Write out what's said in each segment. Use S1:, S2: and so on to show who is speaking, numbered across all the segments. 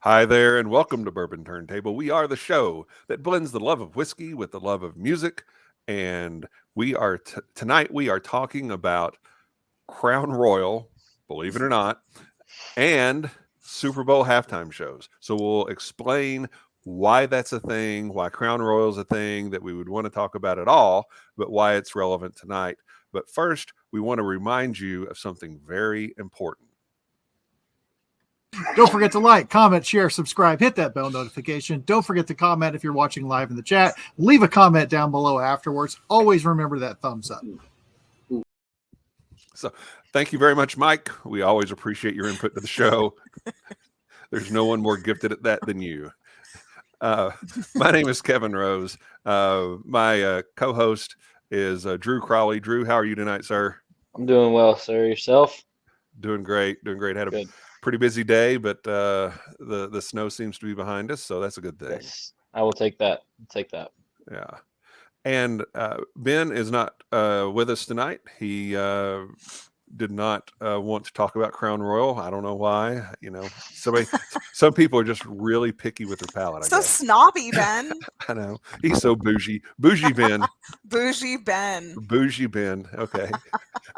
S1: Hi there, and welcome to Bourbon Turntable. We are the show that blends the love of whiskey with the love of music, and tonight we are talking about Crown Royal, believe it or not, and Super Bowl halftime shows. So we'll explain why that's a thing, why Crown Royal is a thing that we would want to talk about at all, but why it's relevant tonight. But first, we want to remind you of something very important.
S2: Don't forget to like, comment, share, subscribe, hit that bell notification. Don't forget to comment if you're watching live in the chat. Leave a comment down below afterwards. Always remember that thumbs up.
S1: So thank you very much, Mike. We always appreciate your input to the show. There's no one more gifted at that than you. My name is Kevin Rose. My co-host is Drew Crawley. Drew, how are you tonight, sir?
S3: I'm doing well, sir. Yourself?
S1: Doing great. Had a
S3: Good.
S1: pretty busy day, but the snow seems to be behind us, so that's a good thing.
S3: Yes, I will take that.
S1: Yeah. And Ben is not with us tonight. He did not want to talk about Crown Royal. I don't know why. You know, some people are just really picky with their palate. I guess.
S4: Snobby, Ben.
S1: I know. He's so bougie. Bougie Ben.
S4: Bougie Ben.
S1: Bougie Ben. Okay.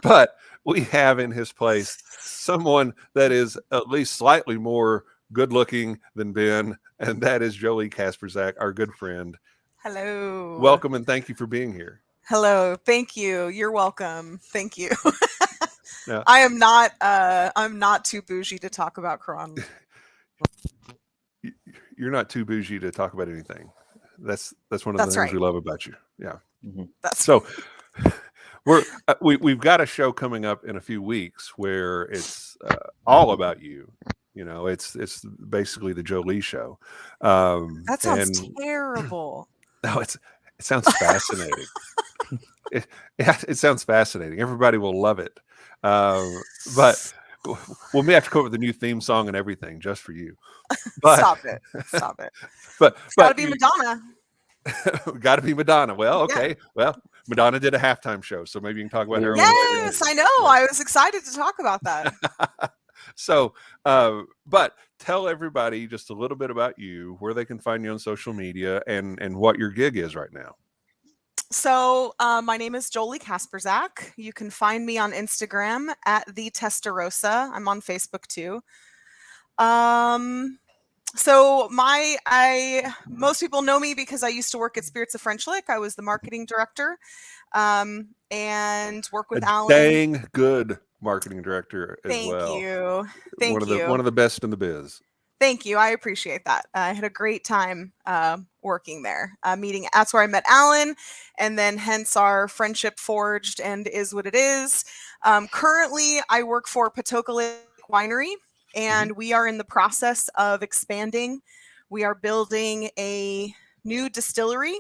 S1: But we have in his place someone that is at least slightly more good looking than Ben, and that is Jolie Kasprzak, our good friend.
S4: Hello.
S1: Welcome, and thank you for being here.
S4: Hello. Thank you. You're welcome. Thank you.
S1: Yeah.
S4: I'm not too bougie to talk about Crown.
S1: You're not too bougie to talk about anything. That's one of the things we love about you. Yeah.
S3: Mm-hmm.
S1: So we've got a show coming up in a few weeks where it's all about you. You know, it's basically the Jolie show.
S4: That sounds terrible.
S1: No, it sounds fascinating. It sounds fascinating. Everybody will love it. But we may have to come up with a new theme song and everything just for you. But,
S4: Stop it.
S1: But
S4: it's gotta be Madonna.
S1: Got to be Madonna. Well, okay. Yeah. Well, Madonna did a halftime show, so maybe you can talk about her.
S4: Yes, I know. I was excited to talk about that.
S1: So, but tell everybody just a little bit about you, where they can find you on social media, and what your gig is right now.
S4: So my name is Jolee Kasprzak. You can find me on Instagram at the Testarossa. I'm on Facebook too. So most people know me because I used to work at Spirits of French Lick. I was the marketing director, and work with Alan.
S1: Dang good marketing director as well.
S4: Thank you.
S1: One of the best in the biz.
S4: Thank you. I appreciate that. I had a great time working there. That's where I met Alan, and then hence our friendship forged and is what it is. Currently, I work for Patoka Lake Winery, and we are in the process of expanding. We are building a new distillery,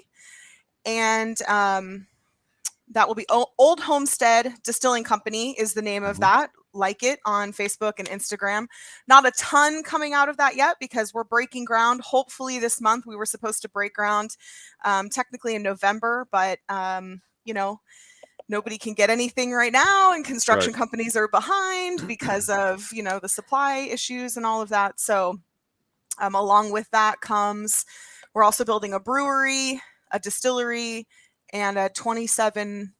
S4: and that will be Old Homestead Distilling Company is the name of that. Like it on Facebook and Instagram. Not a ton coming out of that yet because we're breaking ground. Hopefully this month. We were supposed to break ground technically in November, but you know, nobody can get anything right now, and construction companies are behind because of, you know, the supply issues and all of that. So along with that comes, we're also building a brewery, a distillery, and a 27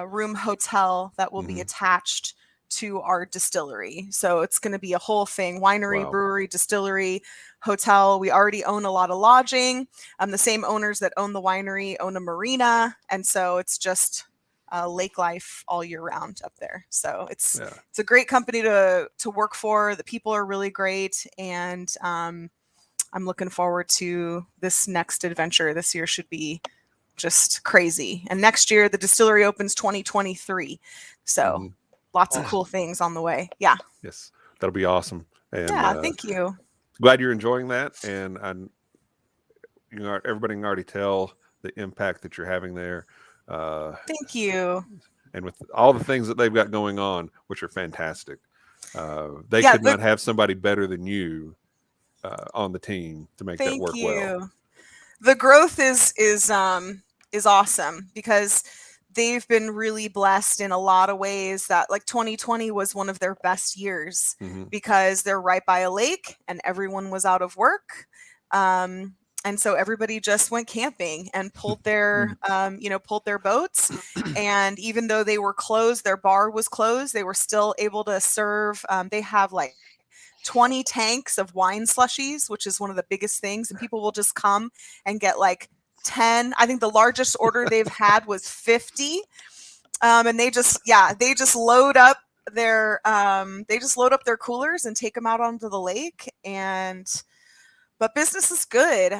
S4: room hotel that will be attached to our distillery. So it's going to be a whole thing: winery, brewery, distillery, hotel. We already own a lot of lodging. The same owners that own the winery own a marina. And so it's just lake life all year round up there. So it's a great company to work for. The people are really great. And I'm looking forward to this next adventure. This year should be just crazy. And next year, the distillery opens 2023. So lots of cool things on the way. Yeah.
S1: Yes. That'll be awesome. And,
S4: thank you.
S1: Glad you're enjoying that. And everybody can already tell the impact that you're having there.
S4: Thank you.
S1: And with all the things that they've got going on, which are fantastic, they could not have somebody better than you on the team to make that work well.
S4: The growth is awesome because they've been really blessed in a lot of ways that like 2020 was one of their best years because they're right by a lake and everyone was out of work. And so everybody just went camping and pulled their, pulled their boats. And even though they were closed, their bar was closed, they were still able to serve. They have like 20 tanks of wine slushies, which is one of the biggest things. And people will just come and get like 10. I think the largest order they've had was 50. And they just load up their coolers and take them out onto the lake. But business is good.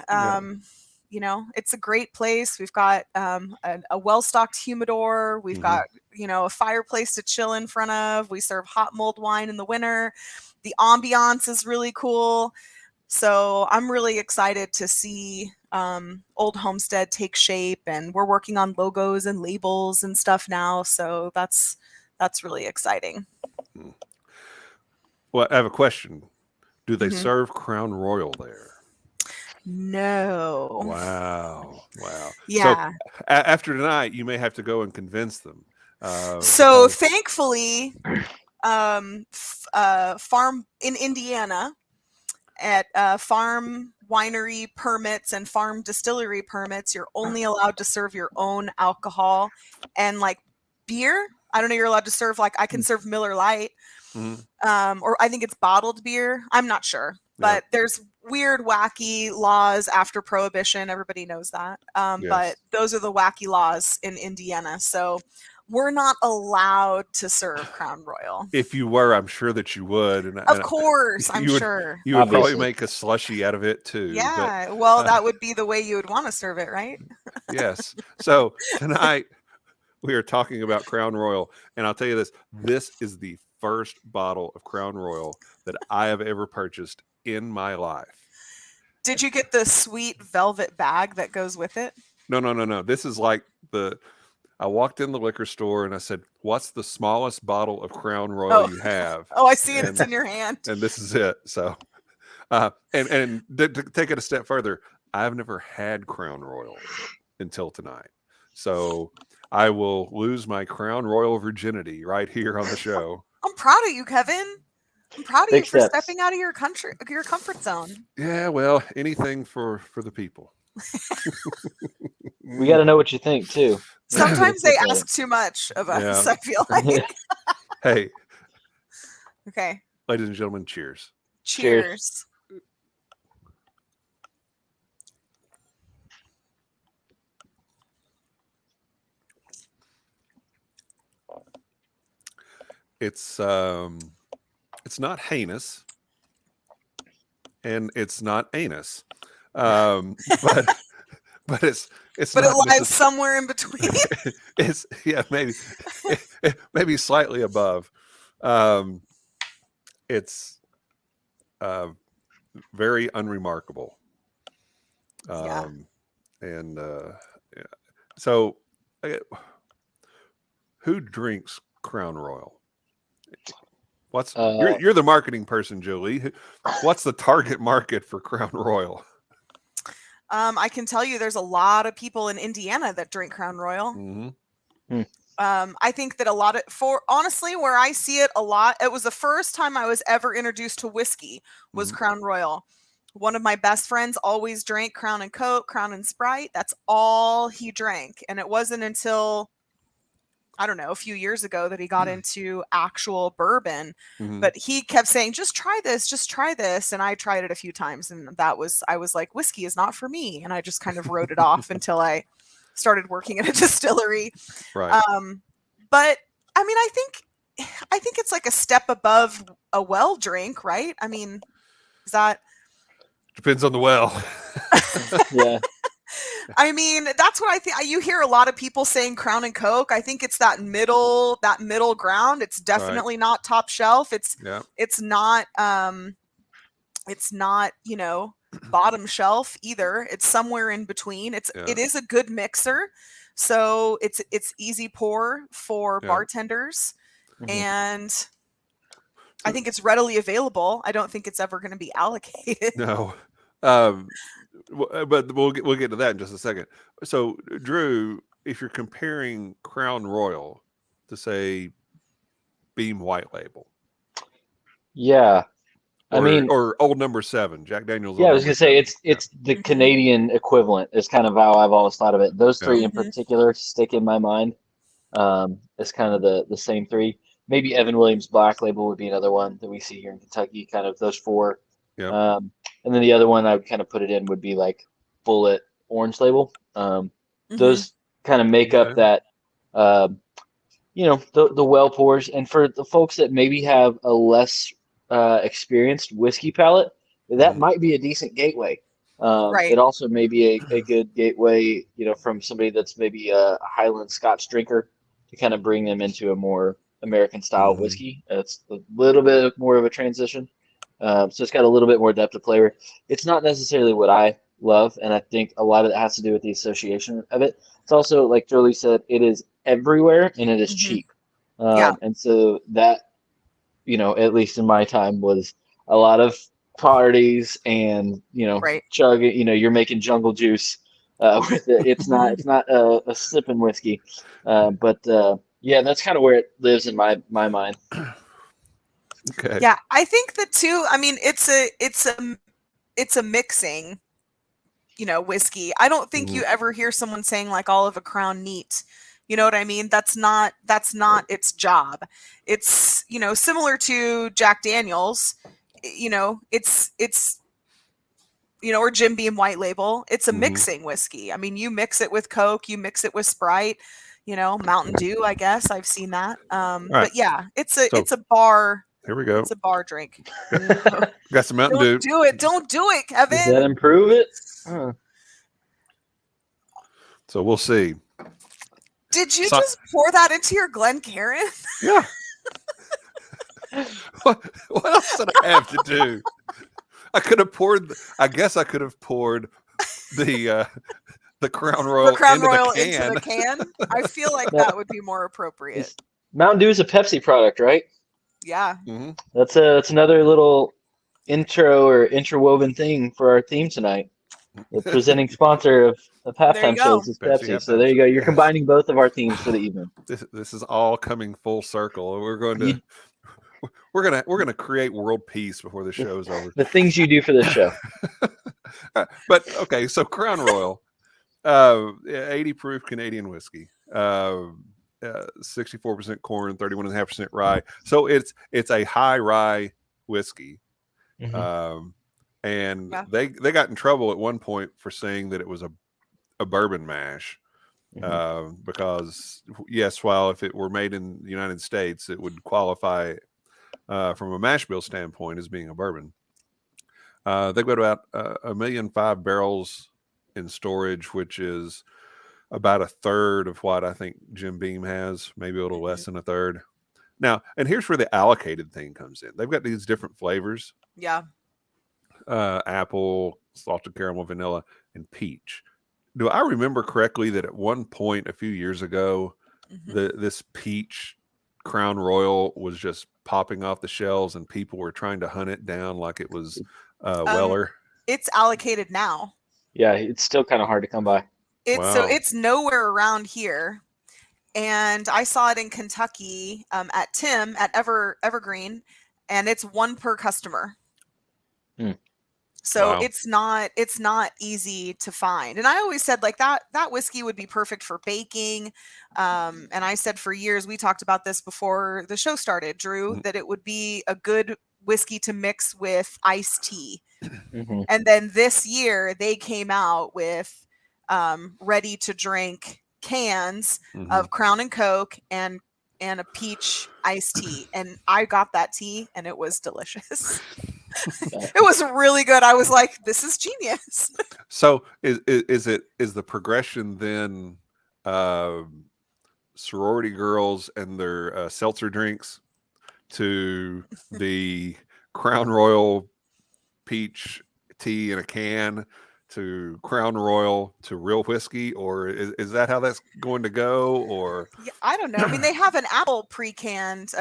S4: It's a great place. We've got a well-stocked humidor. We've got, a fireplace to chill in front of. We serve hot mulled wine in the winter. The ambiance is really cool. So I'm really excited to see Old Homestead take shape, and we're working on logos and labels and stuff now. So that's really exciting.
S1: Well, I have a question. Do they serve Crown Royal there?
S4: No.
S1: Wow.
S4: Yeah.
S1: So after tonight, you may have to go and convince them.
S4: So thankfully, farm in Indiana at farm winery permits and farm distillery permits, you're only allowed to serve your own alcohol and like beer. I don't know. You're allowed to serve I can serve Miller Lite, or I think it's bottled beer. I'm not sure. But there's weird, wacky laws after Prohibition. Everybody knows that. But those are the wacky laws in Indiana. So we're not allowed to serve Crown Royal.
S1: If you were, I'm sure that you would.
S4: Of course, I'm sure.
S1: You would probably make a slushy out of it too.
S4: Yeah, well, that would be the way you would want to serve it, right?
S1: Yes. So tonight we are talking about Crown Royal. And I'll tell you this is the first bottle of Crown Royal that I have ever purchased in my life.
S4: Did you get the sweet velvet bag that goes with it?
S1: No. This is like I walked in the liquor store and I said, "What's the smallest bottle of Crown Royal you have?"
S4: Oh, I see it. It's in your hand.
S1: And this is it. So, and to take it a step further, I've never had Crown Royal until tonight. So I will lose my Crown Royal virginity right here on the show.
S4: I'm proud of you, Kevin. I'm proud of you for stepping out of your comfort zone.
S1: Yeah, well, anything for the people.
S3: We got to know what you think too.
S4: Sometimes they ask too much of us. I feel like.
S1: Hey.
S4: Okay.
S1: Ladies and gentlemen, cheers.
S4: Cheers.
S1: It's not heinous and it's not anus. But it
S4: lies somewhere in between.
S1: It's maybe slightly above. It's very unremarkable. So who drinks Crown Royal? You're the marketing person, Jolie. What's the target market for Crown Royal?
S4: I can tell you there's a lot of people in Indiana that drink Crown Royal. I think that honestly, where I see it a lot, it was the first time I was ever introduced to whiskey was Crown Royal. One of my best friends always drank Crown and Coke, Crown and Sprite. That's all he drank. And it wasn't until, I don't know, a few years ago that he got into actual bourbon. But he kept saying, just try this. And I tried it a few times. And I was like, whiskey is not for me. And I just kind of wrote it off until I started working at a distillery.
S1: Right.
S4: But I mean, I think it's like a step above a well drink, right? I mean, is that...
S1: Depends on the well.
S3: Yeah.
S4: I mean, that's what I think. You hear a lot of people saying Crown and Coke. I think it's that middle ground. It's definitely not top shelf. It's not, bottom shelf either. It's somewhere in between. It is a good mixer. So it's easy pour for bartenders. And I think it's readily available. I don't think it's ever going to be allocated.
S1: No. But we'll get to that in just a second. So, Drew, if you're comparing Crown Royal to say Beam White Label,
S3: Yeah.
S1: or,
S3: I mean,
S1: or Old Number 7, Jack Daniel's
S3: yeah,
S1: Old
S3: I was
S1: Number
S3: gonna say
S1: 7.
S3: it's the
S4: Mhm.
S3: Canadian equivalent is kind of how I've always thought of it. Those
S1: Yeah.
S3: three in
S4: Mhm.
S3: particular stick in my mind. As kind of the same three. Maybe Evan Williams Black Label would be another one that we see here in Kentucky. Kind of those four.
S1: Yeah.
S3: And then the other one I would kind of put it in would be like Bullet Orange Label. Those kind of make up
S1: Okay.
S3: that. The well pours, and for the folks that maybe have a less experienced whiskey palate, that
S1: Mhm.
S3: might be a decent gateway.
S4: Right.
S3: It also may be a good gateway, from somebody that's maybe a Highland Scotch drinker to kind of bring them into a more American style
S1: Mhm.
S3: whiskey. It's a little bit more of a transition. So it's got a little bit more depth of flavor. It's not necessarily what I love, and I think a lot of it has to do with the association of it. It's also, like Jolie said, it is everywhere and it is
S4: Mhm.
S3: cheap.
S4: Yeah.
S3: And so that, at least in my time, was a lot of parties and,
S4: Right.
S3: chugging, you're making jungle juice with it. It's not a sipping whiskey. Yeah, that's kind of where it lives in my mind.
S1: Okay.
S4: Yeah, I think the two. I mean, it's a mixing, whiskey. I don't think you ever hear someone saying like all of a Crown neat. You know what I mean? That's not its job. It's, similar to Jack Daniel's. It's or Jim Beam White Label. It's a
S1: Mhm.
S4: mixing whiskey. I mean, you mix it with Coke, you mix it with Sprite, Mountain Dew, I guess. I've seen that.
S1: All right.
S4: But yeah, it's
S1: So
S4: a bar
S1: here we go.
S4: it's a bar drink.
S1: Got some Mountain Dew.
S4: Don't do it. Don't do it,
S3: Does that
S4: Kevin.
S3: improve it? Huh.
S1: So we'll see.
S4: Did you
S1: So-
S4: just pour that into your Glencairn?
S1: Yeah. What else did I have to do? I could have poured. I guess I could have poured the Crown Royal,
S4: The Crown
S1: into,
S4: Royal
S1: the can.
S4: into the can? I feel like
S3: No.
S4: that would be more appropriate.
S3: Mountain Dew is a Pepsi product, right?
S4: Yeah.
S1: Mhm.
S3: That's another little intro or interwoven thing for our theme tonight. The presenting sponsor of
S4: There you
S3: halftime
S4: go.
S3: shows is
S1: Pepsi
S3: Pepsi. So
S1: halftime
S3: there you go.
S1: show.
S3: You're
S1: Yes.
S3: combining both of our themes for the evening.
S1: This is all coming full circle. We're going to
S3: You-
S1: we're gonna create world peace before the show's over.
S3: The things you do for this show.
S1: But okay, so Crown Royal, 80 proof Canadian whiskey, 64% corn, 31.5% rye. So it's a high rye whiskey.
S3: Mhm.
S1: And
S4: Yeah.
S1: they got in trouble at one point for saying that it was a bourbon mash. Because yes, while if it were made in the United States, it would qualify from a mash bill standpoint as being a bourbon. They've got about 1.5 million barrels in storage, which is about a third of what I think Jim Beam has, maybe a little less than a third. Now, and here's where the allocated thing comes in. They've got these different flavors:
S4: Yeah.
S1: apple, salted caramel, vanilla, and peach. Do I remember correctly that at one point a few years ago,
S4: Mhm.
S1: this peach Crown Royal was just popping off the shelves and people were trying to hunt it down like it was Weller?
S4: It's allocated now.
S3: Yeah, it's still kind of hard to come by.
S1: Wow.
S4: It's nowhere around here. And I saw it in Kentucky at Tim at Evergreen, and it's one per customer. So
S1: Wow.
S4: it's not easy to find. And I always said like that whiskey would be perfect for baking. And I said for years, we talked about this before the show started, Drew, that it would be a good whiskey to mix with iced tea.
S3: Mhm.
S4: And then this year they came out with ready to drink cans of Crown and Coke and a peach iced tea. And I got that tea and it was delicious. It was really good. I was like, this is genius.
S1: So is the progression then sorority girls and their seltzer drinks to the Crown Royal peach tea in a can to Crown Royal to real whiskey, or is that how that's going to go? Or
S4: Yeah, I don't know. I mean, they have an apple canned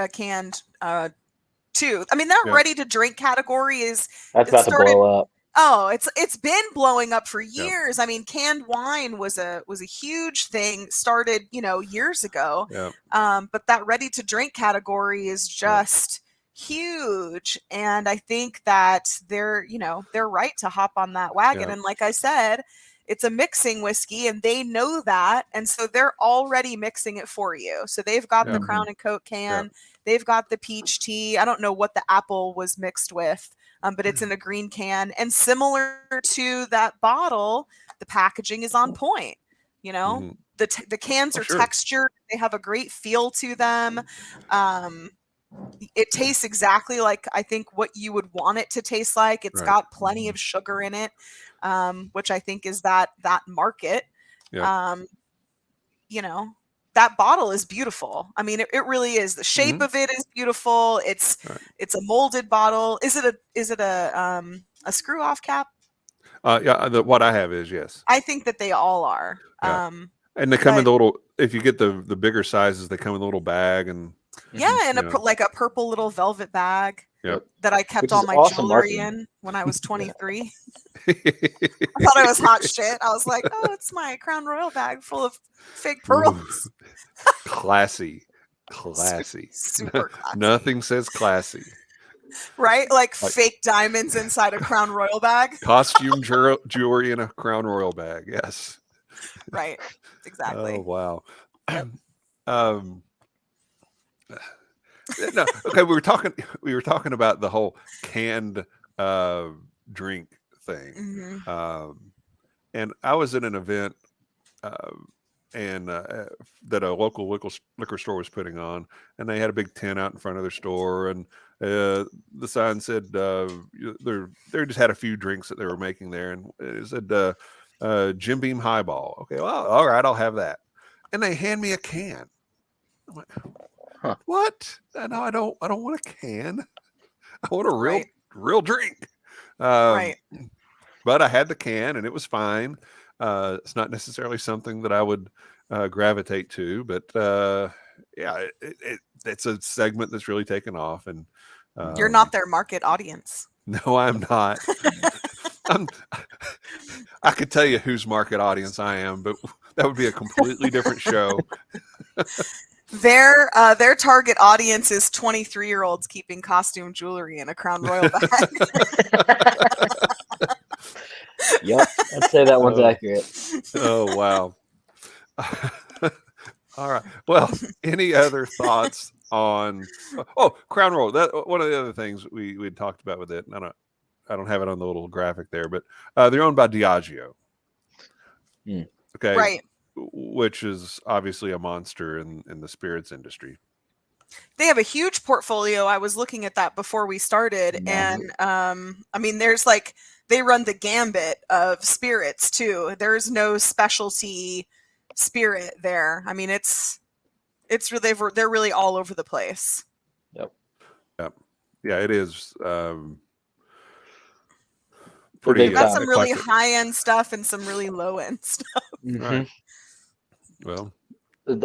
S4: too. I mean, that
S1: Yeah.
S4: ready to drink category is
S3: That's
S4: it
S3: about to
S4: started
S3: blow up.
S4: Oh, it's been blowing up for years. I mean, canned wine was a huge thing, started, years ago.
S1: Yeah.
S4: But that ready to drink category is just huge. And I think that they're right to hop on that wagon.
S1: Yeah.
S4: And like I said, it's a mixing whiskey and they know that. And so they're already mixing it for you. So they've got the Crown and Coke can, they've got the peach tea. I don't know what the apple was mixed with. But it's in a green can, and similar to that bottle, the packaging is on point. The cans are textured; they have a great feel to them. It tastes exactly like I think what you would want it to taste like. It's got plenty of sugar in it, which I think is that market. That bottle is beautiful. I mean, it really is. The shape of it is beautiful. It's a molded bottle. Is it a screw off cap?
S1: What I have is yes.
S4: I think that they all are.
S1: Yeah. And they come in the little. If you get the bigger sizes, they come in a little bag and.
S4: Yeah, and like a purple little velvet bag.
S1: Yep.
S4: That I kept all my jewelry in when I was 23. I thought I was hot shit. I was like, oh, it's my Crown Royal bag full of fake pearls.
S1: Classy.
S4: Super classy.
S1: Nothing says classy.
S4: Right? Like fake diamonds inside a Crown Royal bag.
S1: Costume jewelry in a Crown Royal bag. Yes.
S4: Right. Exactly.
S1: Oh, wow. No, okay. We were talking about the whole canned drink thing, and I was at an event, that a local liquor store was putting on, and they had a big tent out in front of their store, and the sign said they just had a few drinks that they were making there, and it said Jim Beam Highball. Okay, well, all right, I'll have that, and they hand me a can. I'm like, what? No, I don't want a can. I want a real drink. But I had the can and it was fine. It's not necessarily something that I would gravitate to, but it's a segment that's really taken off. And
S4: you're not their market audience.
S1: No, I'm not. I could tell you whose market audience I am, but that would be a completely different show.
S4: Their target audience is 23-year-olds keeping costume jewelry in a Crown Royal bag.
S3: Yep, I'd say that one's accurate.
S1: Oh, wow. All right. Well, any other thoughts on Crown Royal? That one of the other things we had talked about with it. And I don't have it on the little graphic there, but they're owned by Diageo. Okay.
S4: Right.
S1: Which is obviously a monster in the spirits industry.
S4: They have a huge portfolio. I was looking at that before we started. And I mean, there's they run the gambit of spirits too. There's no specialty spirit there. I mean, they're really all over the place.
S3: Yep.
S1: Yeah, it is.
S4: They've got some really high end stuff and some really low end stuff.
S1: Right. Well,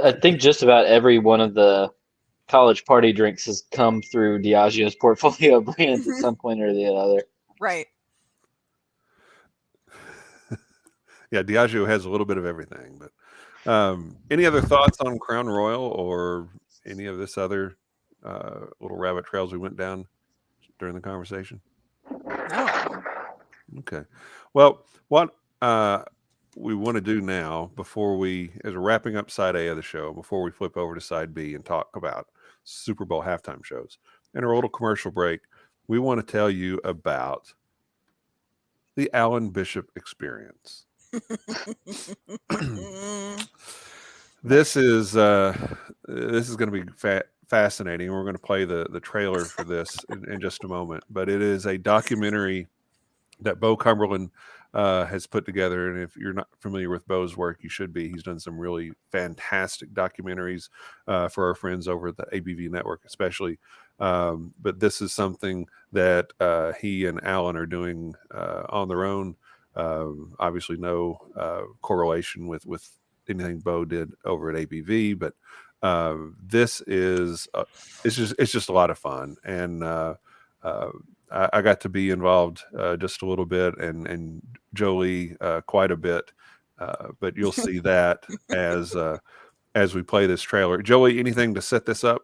S3: I think just about every one of the college party drinks has come through Diageo's portfolio brands at some point or the other.
S4: Right.
S1: Yeah, Diageo has a little bit of everything. But any other thoughts on Crown Royal or any of this other little rabbit trails we went down during the conversation?
S4: No.
S1: Okay. Well, what we want to do now, before as we're wrapping up side A of the show, before we flip over to side B and talk about Super Bowl halftime shows and our little commercial break, we want to tell you about the Alan Bishop experience. This is going to be fascinating. We're going to play the trailer for this in just a moment, but it is a documentary that Bo Cumberland has put together. And if you're not familiar with Bo's work, you should be. He's done some really fantastic documentaries for our friends over at the ABV Network, especially. But this is something that he and Alan are doing on their own. Obviously, no correlation with anything Bo did over at ABV, but this is it's just a lot of fun. And I got to be involved just a little bit, and Jolie quite a bit. But you'll see that as we play this trailer. Jolie, anything to set this up?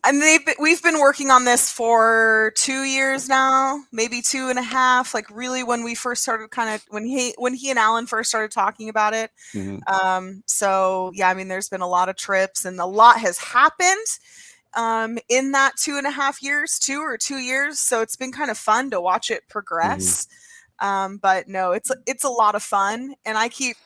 S4: And we've been working on this for 2 years now, maybe 2.5. Like really, when we first started, when he and Alan first started talking about it.
S1: Mm-hmm.
S4: So yeah, I mean, there's been a lot of trips, and a lot has happened in that 2.5 years, 2 years. So it's been kind of fun to watch it progress. But no, it's a lot of fun. And I keep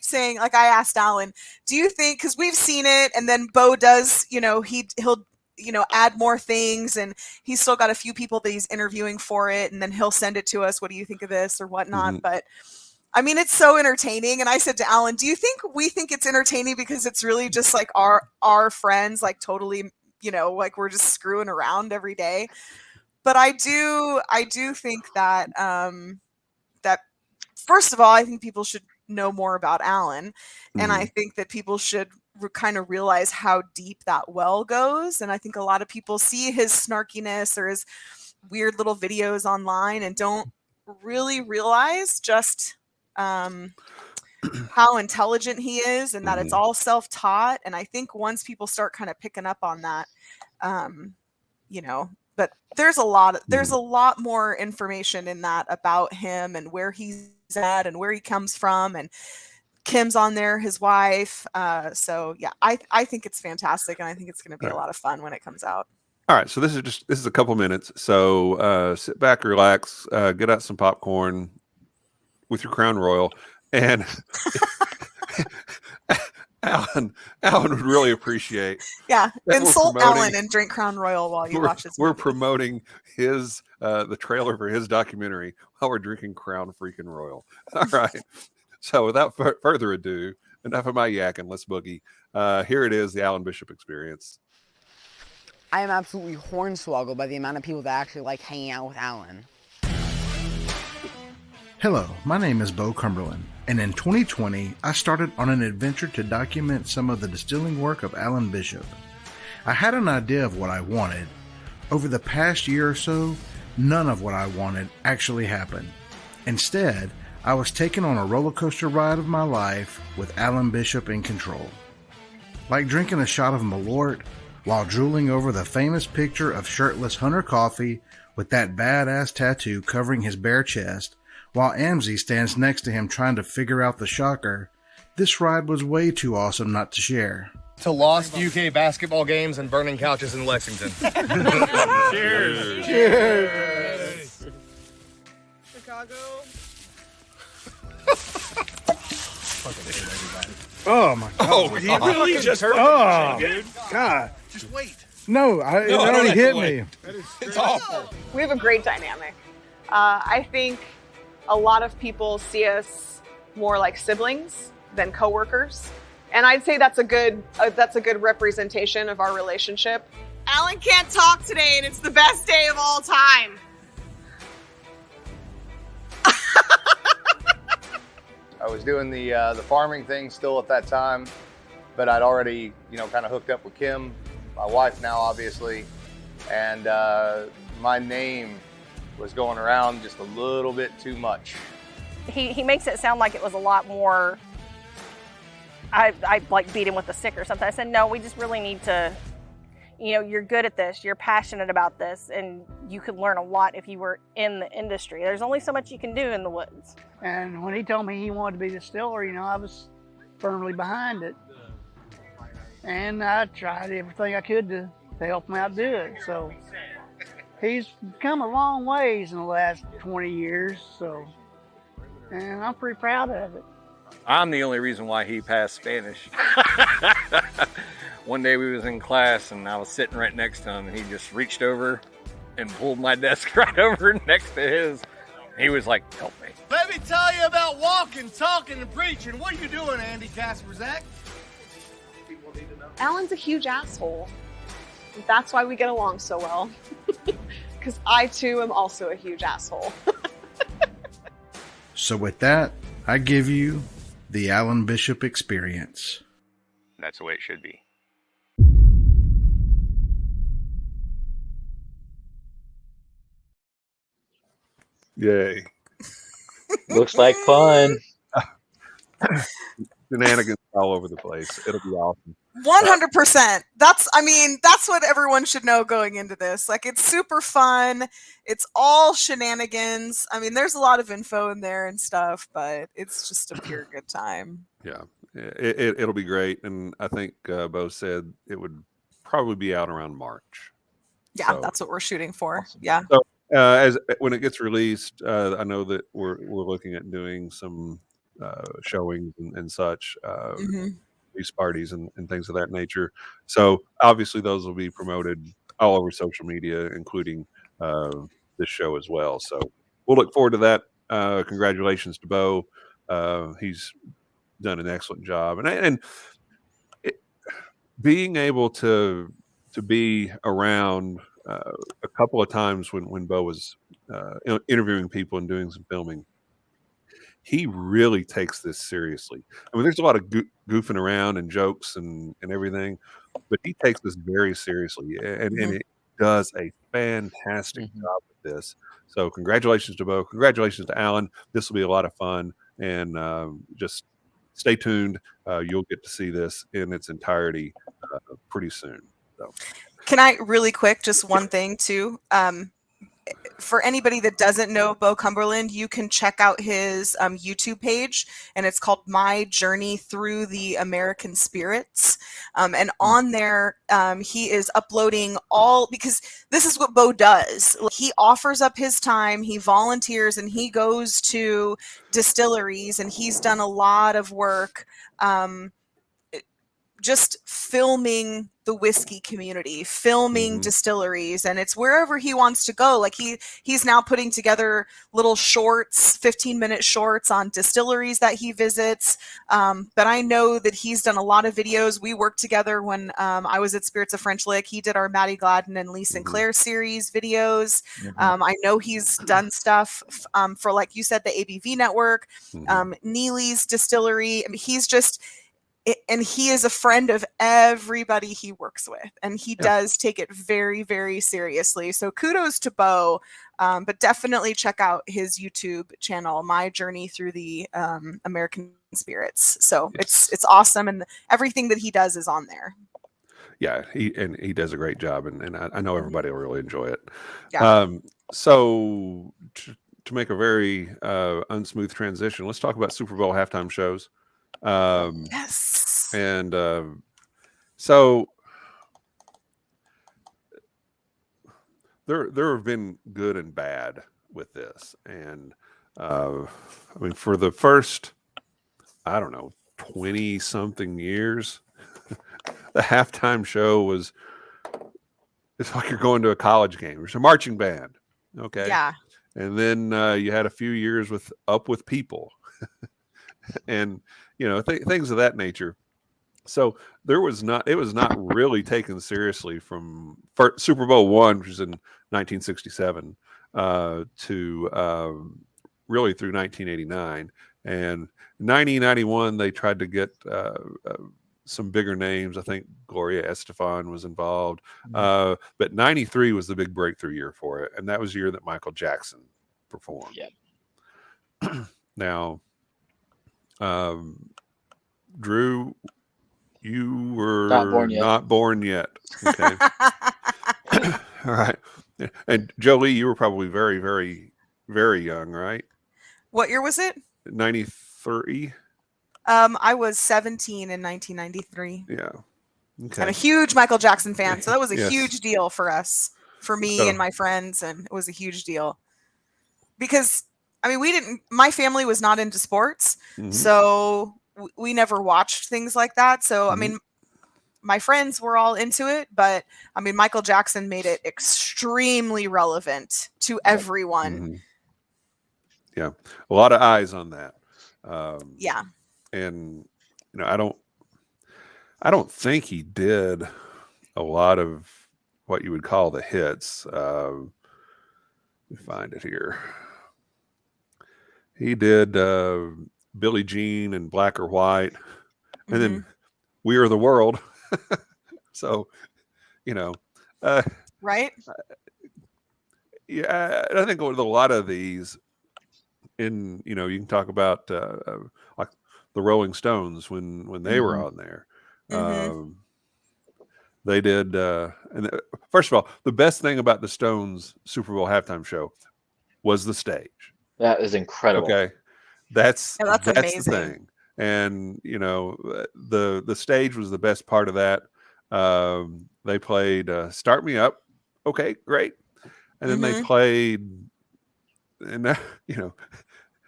S4: saying, like, I asked Alan, do you think, because we've seen it, and then Bo does, he'll add more things, and he's still got a few people that he's interviewing for it, and then he'll send it to us. What do you think of this or whatnot?
S1: Mm-hmm.
S4: But I mean, it's so entertaining. And I said to Alan, do you think we think it's entertaining because it's really just like our friends, like totally, like we're just screwing around every day? But I do think that, that first of all, I think people should know more about Alan. And I think that people should kind of realize how deep that well goes. And I think a lot of people see his snarkiness or his weird little videos online and don't really realize just how intelligent he is, and that it's all self-taught. And I think once people start kind of picking up on that, but there's a lot more information in that about him and where he's at and where he comes from, and Kim's on there, his wife. So yeah, I think it's fantastic, and I think it's going to be a lot of fun when it comes out.
S1: All right, so this is a couple minutes. So sit back, relax, get out some popcorn with your Crown Royal, and Alan would really appreciate.
S4: Yeah, insult Alan and drink Crown Royal while you watch this.
S1: We're promoting his the trailer for his documentary while we're drinking Crown freaking Royal. All right. So without further ado, enough of my yakking. Let's boogie. Here it is, the Alan Bishop Experience.
S5: I am absolutely hornswoggled by the amount of people that actually like hanging out with Alan.
S6: Hello, my name is Bo Cumberland, and in 2020, I started on an adventure to document some of the distilling work of Alan Bishop. I had an idea of what I wanted. Over the past year or so, none of what I wanted actually happened. Instead, I was taken on a roller coaster ride of my life with Alan Bishop in control. Like drinking a shot of Malort while drooling over the famous picture of shirtless Hunter Coffee with that badass tattoo covering his bare chest, while Amzie stands next to him trying to figure out the shocker. This ride was way too awesome not to share.
S7: To lost UK basketball games and burning couches in Lexington. Cheers.
S4: Cheers. Chicago.
S6: Oh my God.
S7: Oh, he really just hurt
S6: Oh,
S7: me, dude.
S6: God.
S7: Just wait.
S6: No, it already hit me.
S7: It's awful.
S8: We have a great dynamic. I think a lot of people see us more like siblings than coworkers, and I'd say that's a good representation of our relationship.
S9: Alan can't talk today, and it's the best day of all time.
S7: I was doing the farming thing still at that time, but I'd already, kind of hooked up with Kim, my wife now, obviously, and my name was going around just a little bit too much.
S10: He makes it sound like it was a lot more. I like beat him with a stick or something. I said, no, we just really need to, you're good at this, you're passionate about this, and you could learn a lot if you were in the industry. There's only so much you can do in the woods.
S11: And when he told me he wanted to be the distiller, I was firmly behind it. And I tried everything I could to help him out do it. So he's come a long ways in the last 20 years. And I'm pretty proud of it.
S12: I'm the only reason why he passed Spanish. One day we was in class and I was sitting right next to him, and he just reached over and pulled my desk right over next to his. He was like, help me.
S13: Let me tell you about walking, talking, and preaching. What are you doing, Andy Kasprzak?
S8: Alan's a huge asshole. That's why we get along so well. Because I too am also a huge asshole.
S6: So with that, I give you the Alan Bishop Experience.
S12: That's the way it should be.
S1: Yay.
S3: Looks like fun.
S1: Shenanigans all over the place. It'll be awesome.
S4: 100%. That's what everyone should know going into this. Like, it's super fun. It's all shenanigans. I mean, there's a lot of info in there and stuff, but it's just a pure good time.
S1: Yeah, it'll be great. And I think Bo said it would probably be out around March.
S4: Yeah,
S1: So,
S4: that's what we're shooting for. Yeah.
S1: So when it gets released, I know that we're looking at doing some showings and such, release parties and things of that nature. So obviously those will be promoted all over social media, including this show as well. So we'll look forward to that. Congratulations to Bo. He's done an excellent job, and being able to be around a couple of times when Bo was interviewing people and doing some filming. He really takes this seriously. I mean, there's a lot of goofing around and jokes and everything, but he takes this very seriously, and it does a fantastic job with this. So congratulations to Bo. Congratulations to Alan. This will be a lot of fun, and just stay tuned. You'll get to see this in its entirety pretty soon. So.
S4: Can I really quick, just one thing too? For anybody that doesn't know Bo Cumberland, you can check out his YouTube page, and it's called My Journey Through the American Spirits. And on there, he is uploading because this is what Bo does. He offers up his time, he volunteers, and he goes to distilleries, and he's done a lot of work just filming the whiskey community, filming distilleries, and it's wherever he wants to go. Like he's now putting together little shorts, 15-minute shorts on distilleries that he visits. But I know that he's done a lot of videos. We worked together when I was at Spirits of French Lick. He did our Maddie Gladden and Lee Sinclair series videos. I know he's done stuff for, like you said, the ABV Network, Neely's Distillery. I mean, and he is a friend of everybody he works with, and he does take it very, very seriously. So kudos to Bo, but definitely check out his YouTube channel, My Journey Through the American Spirits. So it's awesome, and everything that he does is on there.
S1: Yeah, he does a great job, and I know everybody will really enjoy it.
S4: Yeah.
S1: So to make a very unsmooth transition, let's talk about Super Bowl halftime shows.
S4: Yes.
S1: And so there have been good and bad with this, and I mean, for the first, I don't know, 20 something years, the halftime show it's like you're going to a college game. There's a marching band, okay,
S4: yeah,
S1: and then you had a few years with Up With People. And things of that nature. So it was not really taken seriously from Super Bowl I, which was in 1967, to really through 1989. And 1991, they tried to get some bigger names. I think Gloria Estefan was involved. But 93 was the big breakthrough year for it. And that was the year that Michael Jackson performed.
S3: Yeah.
S1: Now, Drew, you were not born yet. Okay. All right. And Jolie, you were probably very, very, very young, right?
S4: What year was it?
S1: 93.
S4: I was 17 in 1993.
S1: Yeah. Okay.
S4: I'm a huge Michael Jackson fan, so that was a
S1: Yes.
S4: huge deal for us, for me and my friends, and it was a huge deal because I mean, my family was not into sports, so we never watched things like that. So, I mean, my friends were all into it, but I mean, Michael Jackson made it extremely relevant to everyone.
S1: Yeah. A lot of eyes on that.
S4: Yeah.
S1: And, I don't think he did a lot of what you would call the hits. Let me find it here. He did Billie Jean and Black or White, and then We Are the World. So,
S4: right?
S1: Yeah, I think with a lot of these, in you can talk about like the Rolling Stones when they were on there. They did, first of all, the best thing about the Stones Super Bowl halftime show was the stage.
S3: That is incredible.
S1: Okay, that's the
S4: amazing.
S1: thing, and the stage was the best part of that. They played "Start Me Up," okay, great, and then they played, and now,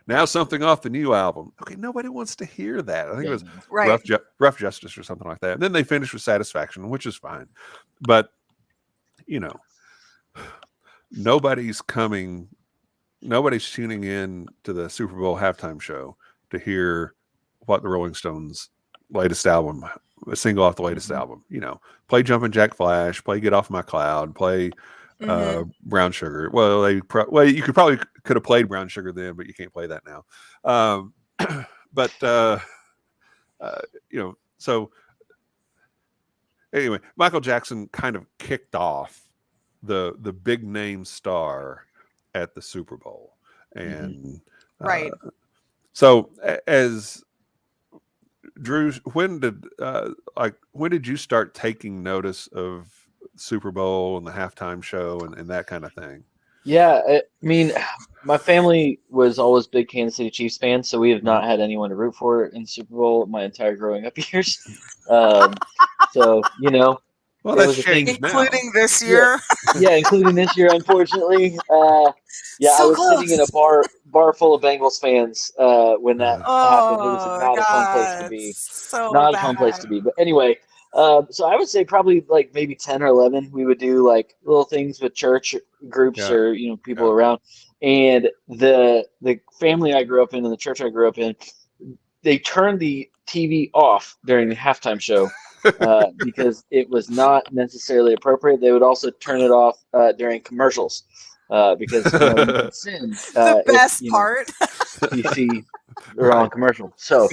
S1: now something off the new album. Okay, nobody wants to hear that. I think it was Rough Justice or something like that. And then they finished with Satisfaction, which is fine. But, nobody's tuning in to the Super Bowl halftime show to hear what the Rolling Stones' latest album, a single off the latest album, play Jumpin' Jack Flash, play Get Off My Cloud, play Brown Sugar. Well, you could have played Brown Sugar then, but you can't play that now. So anyway, Michael Jackson kind of kicked off the big name star at the Super Bowl, and so as Drew, when did you start taking notice of Super Bowl and the halftime show and that kind of thing?
S3: Yeah, I mean, my family was always big Kansas City Chiefs fans, so we have not had anyone to root for in the Super Bowl my entire growing up years. So
S1: well, that's changed
S4: including this year.
S3: Yeah, including this year, unfortunately. I was sitting in a bar full of Bengals fans when that happened. It was not a fun place to be. Not a fun place to be. But anyway. So I would say probably like maybe 10 or 11, we would do like little things with church groups or, people around. And the family I grew up in and the church I grew up in, they turned the TV off during the halftime show because it was not necessarily appropriate. They would also turn it off during commercials because you can sin.
S4: The best part.
S3: You see the wrong commercial. So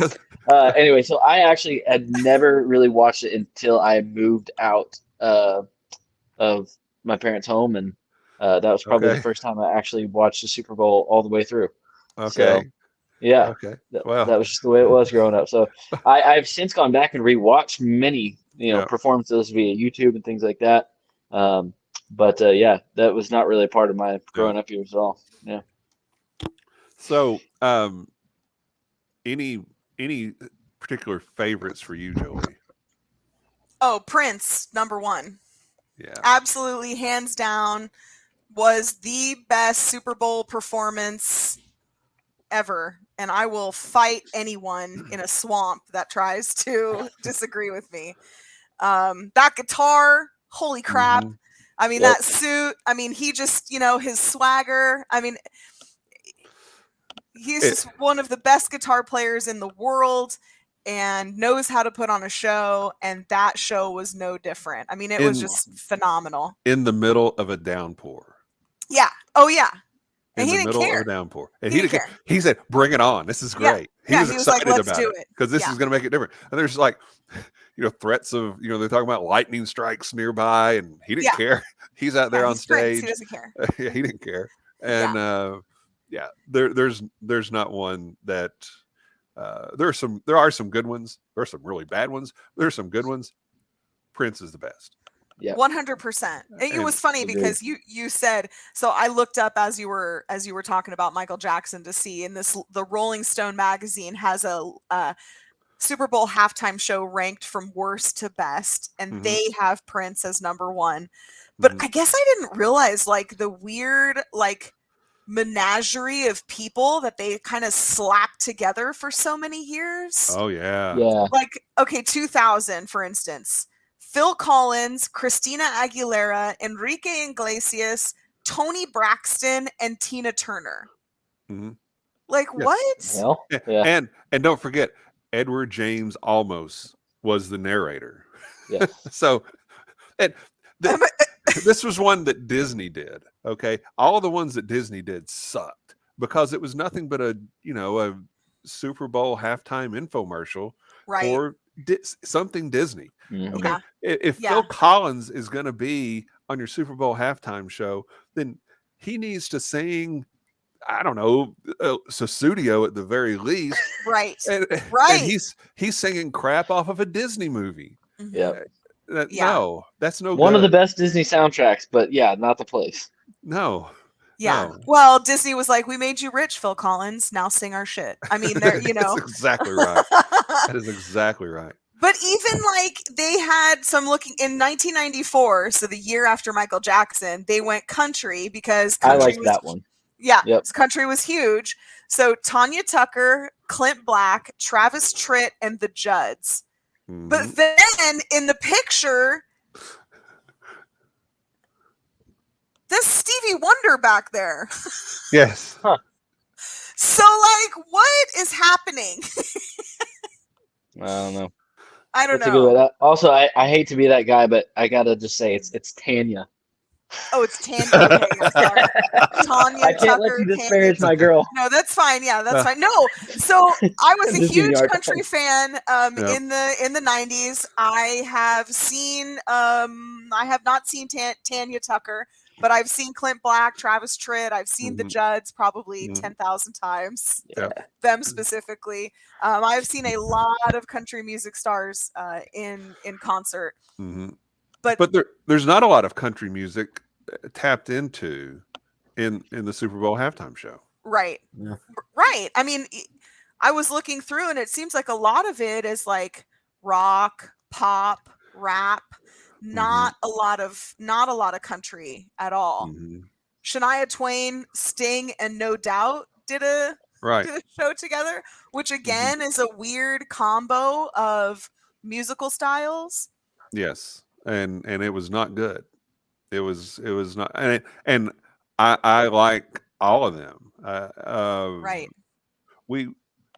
S3: anyway, so I actually had never really watched it until I moved out of my parents' home, and that was probably the first time I actually watched the Super Bowl all the way through.
S1: Okay.
S3: So, yeah.
S1: Okay.
S3: That was just the way it was growing up. So I've since gone back and rewatched many, performances via YouTube and things like that. But that was not really a part of my growing up years at all. Yeah.
S1: So, any particular favorites for you, Jolie?
S4: Oh, Prince, number one.
S1: Yeah.
S4: Absolutely, hands down, was the best Super Bowl performance ever. And I will fight anyone in a swamp that tries to disagree with me. That guitar, holy crap. I mean, that suit, I mean, he just, his swagger. I mean, he's just one of the best guitar players in the world and knows how to put on a show. And that show was no different. I mean, it was just phenomenal.
S1: In the middle of a downpour.
S4: Yeah. Oh, yeah. And
S1: in the middle of a downpour. And he didn't care. He said, bring it on. This is great. He was excited
S4: like,
S1: about it because this is going to make it different. And there's like, threats of, they're talking about lightning strikes nearby, and he didn't care. He's out there on stage.
S4: He doesn't care.
S1: Yeah, he didn't care. And there's not one that there are some good ones. There are some really bad ones. There's some good ones. Prince is the best.
S3: Yeah,
S4: 100%. It was funny because you said, so I looked up as you were talking about Michael Jackson to see, and the Rolling Stone magazine has a Super Bowl halftime show ranked from worst to best, and they have Prince as number one. But I guess I didn't realize like the weird like menagerie of people that they kind of slapped together for so many years.
S1: Oh yeah.
S3: Yeah.
S4: Like, okay, 2000, for instance. Phil Collins, Christina Aguilera, Enrique Iglesias, Tony Braxton, and Tina Turner. Like what?
S3: Well, yeah.
S1: And don't forget, Edward James Olmos was the narrator.
S3: Yeah.
S1: So, and this was one that Disney did. Okay, all the ones that Disney did sucked because it was nothing but a Super Bowl halftime infomercial for something Disney. Okay, if Phil Collins is going to be on your Super Bowl halftime show, then he needs to sing I don't know, Susudio at the very least.
S4: Right.
S1: And
S4: Right.
S1: he's singing crap off of a Disney movie.
S3: Yeah.
S1: No, that's no
S3: One
S1: good.
S3: of the best Disney soundtracks, but yeah, not the place.
S1: No.
S4: Yeah.
S1: No.
S4: Well, Disney was like, we made you rich, Phil Collins. Now sing our shit. I mean, they're, you know.
S1: That's exactly right. That is exactly right.
S4: But even like they had some looking in 1994, so the year after Michael Jackson, they went country because
S3: I
S4: country
S3: like
S4: was,
S3: that one.
S4: Yeah,
S3: Yep.
S4: country was huge. So Tanya Tucker, Clint Black, Travis Tritt, and the Judds.
S1: Mm-hmm.
S4: But then in the picture, there's Stevie Wonder back there.
S1: Yes.
S3: Huh.
S4: So like, what is happening?
S3: I don't know.
S4: I don't
S3: That's a good
S4: know.
S3: one. Also, I hate to be that guy, but I gotta just say it's Tanya.
S4: Oh, it's Tanya. Okay, yeah, sorry. Tanya
S3: I can't
S4: Tucker.
S3: let you disparage my girl.
S4: No, that's fine. Yeah, that's fine. No, so I was
S3: I'm
S4: a
S3: just giving
S4: huge
S3: you a hard
S4: country fan
S1: Yep.
S4: in the 90s. I have seen I have not seen Tanya Tucker, but I've seen Clint Black, Travis Tritt. I've seen the
S1: Mhm.
S4: Judds probably
S1: Mhm.
S4: 10,000 times.
S1: Yep.
S4: Them specifically. I've seen a lot of country music stars in concert.
S1: Mm-hmm.
S4: But
S1: there's not a lot of country music tapped into in the Super Bowl halftime show.
S4: Right.
S3: Yeah.
S4: Right. I mean, I was looking through and it seems like a lot of it is like rock, pop, rap, not a lot of country at all.
S1: Mm-hmm.
S4: Shania Twain, Sting, and No Doubt did a show together, which again is a weird combo of musical styles.
S1: Yes. And it was not good. It was not, and I like all of them.
S4: Right.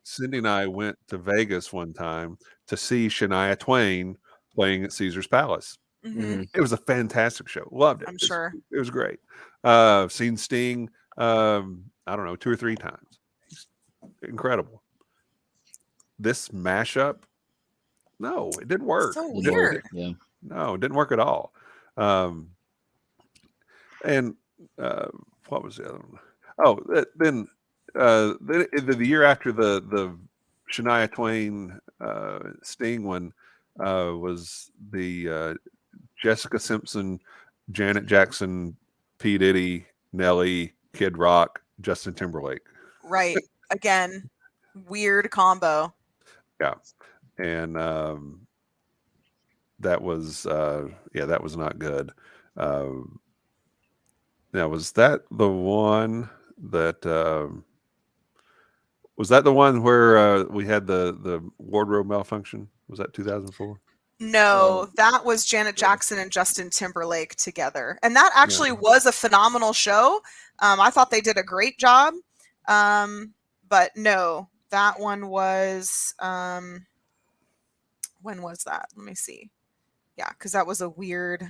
S1: Cindy and I went to Vegas one time to see Shania Twain playing at Caesar's Palace.
S4: Mm-hmm.
S1: It was a fantastic show. Loved it.
S4: I'm sure.
S1: It was great. Seen Sting, I don't know, 2 or 3 times. Incredible. This mashup, no, it didn't work.
S4: So weird.
S3: Yeah.
S1: No, it didn't work at all. And what was the other one? Oh, then the year after the Shania Twain Sting one was the Jessica Simpson, Janet Jackson, P. Diddy, Nelly, Kid Rock, Justin Timberlake.
S4: Right. Again, weird combo.
S1: Yeah. And that was that was not good. Now, was that the one that where we had the wardrobe malfunction? Was that 2004?
S4: No, that was Janet Jackson and Justin Timberlake together. And that actually was a phenomenal show. I thought they did a great job. But no, that one was when was that? Let me see. Yeah, because that was a weird.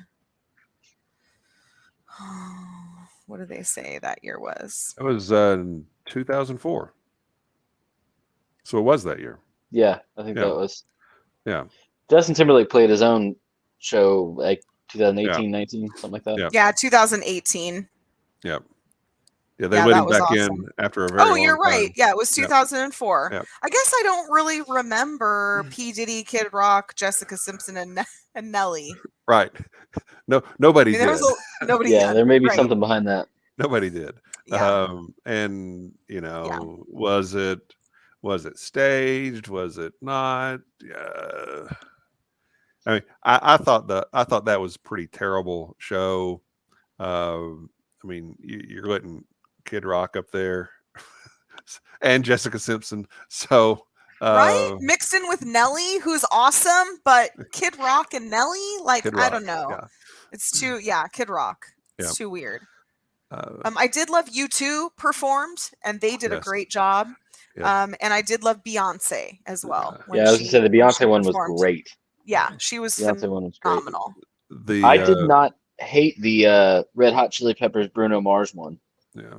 S4: What did they say that year was?
S1: It was 2004. So it was that year.
S3: Yeah, I think that was.
S1: Yeah.
S3: Justin Timberlake played his own show like 2018, 19, something like that.
S4: Yeah, 2018.
S1: Yep. Yeah, they let him back in after a very long
S4: you're right.
S1: time.
S4: Yeah, it was 2004.
S1: Yep.
S4: I guess I don't really remember P. Diddy, Kid Rock, Jessica Simpson, and Nelly.
S1: Right. No, nobody
S4: I mean,
S1: did.
S4: Nobody.
S3: Yeah, there may be
S4: right.
S3: something behind that.
S1: Nobody did.
S4: Yeah.
S1: And was it staged? Was it not? I mean, I thought that was a pretty terrible show. I mean, you're letting Kid Rock up there and Jessica Simpson. So
S4: right, mixed in with Nelly, who's awesome, but Kid Rock and Nelly, like
S1: Kid
S4: I
S1: Rock,
S4: don't know.
S1: yeah.
S4: It's too Kid Rock. It's
S1: Yeah.
S4: too weird. I did love U2 performed, and they did a
S1: Yes.
S4: great job.
S1: Yeah.
S4: And I did love Beyonce as well.
S3: Yeah, I was gonna say the Beyonce one was
S4: performed.
S3: great.
S4: Yeah, she was
S3: Beyonce one was great.
S4: phenomenal.
S3: I did not hate the Red Hot Chili Peppers Bruno Mars one.
S1: Yeah.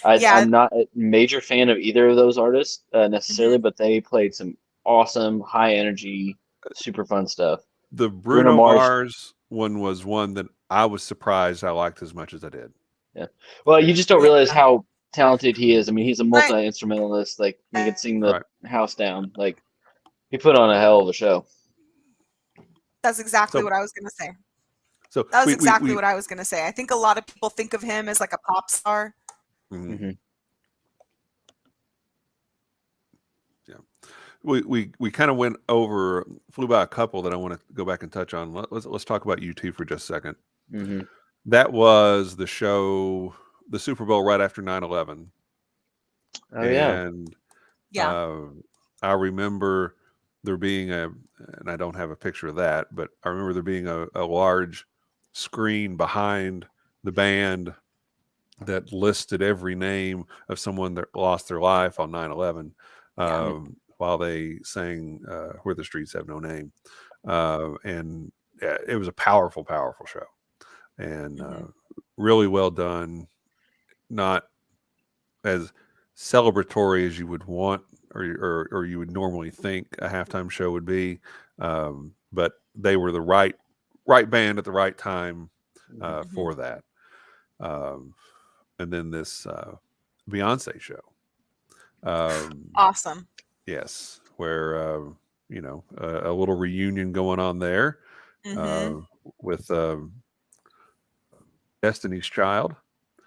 S3: I'm not a major fan of either of those artists necessarily,
S4: Mm-hmm.
S3: but they played some awesome, high energy, super fun stuff.
S1: The Bruno Mars one was one that I was surprised I liked as much as I did.
S3: Yeah. Well, you just don't realize how talented he is. I mean, he's a multi-instrumentalist. Like, he can sing the house down. Like, he put on a hell of a show.
S4: That's exactly what I was going to say.
S1: So
S4: that was exactly what I was going to say. I think a lot of people think of him as like a pop star.
S1: Mm-hmm. Yeah, we kind of flew by a couple that I want to go back and touch on. Let's talk about U2 for just a second.
S3: Mm-hmm.
S1: That was the show, the Super Bowl right after 9/11.
S3: Oh yeah,
S1: and I remember there being and I don't have a picture of that, but I remember there being a large screen behind the band that listed every name of someone that lost their life on 9/11 while they sang Where the Streets Have No Name. And it was a powerful, powerful show, and really well done. Not as celebratory as you would want or you would normally think a halftime show would be, but they were the right band at the right time for that. And then this Beyonce show,
S4: awesome.
S1: Yes, where a little reunion going on there with Destiny's Child,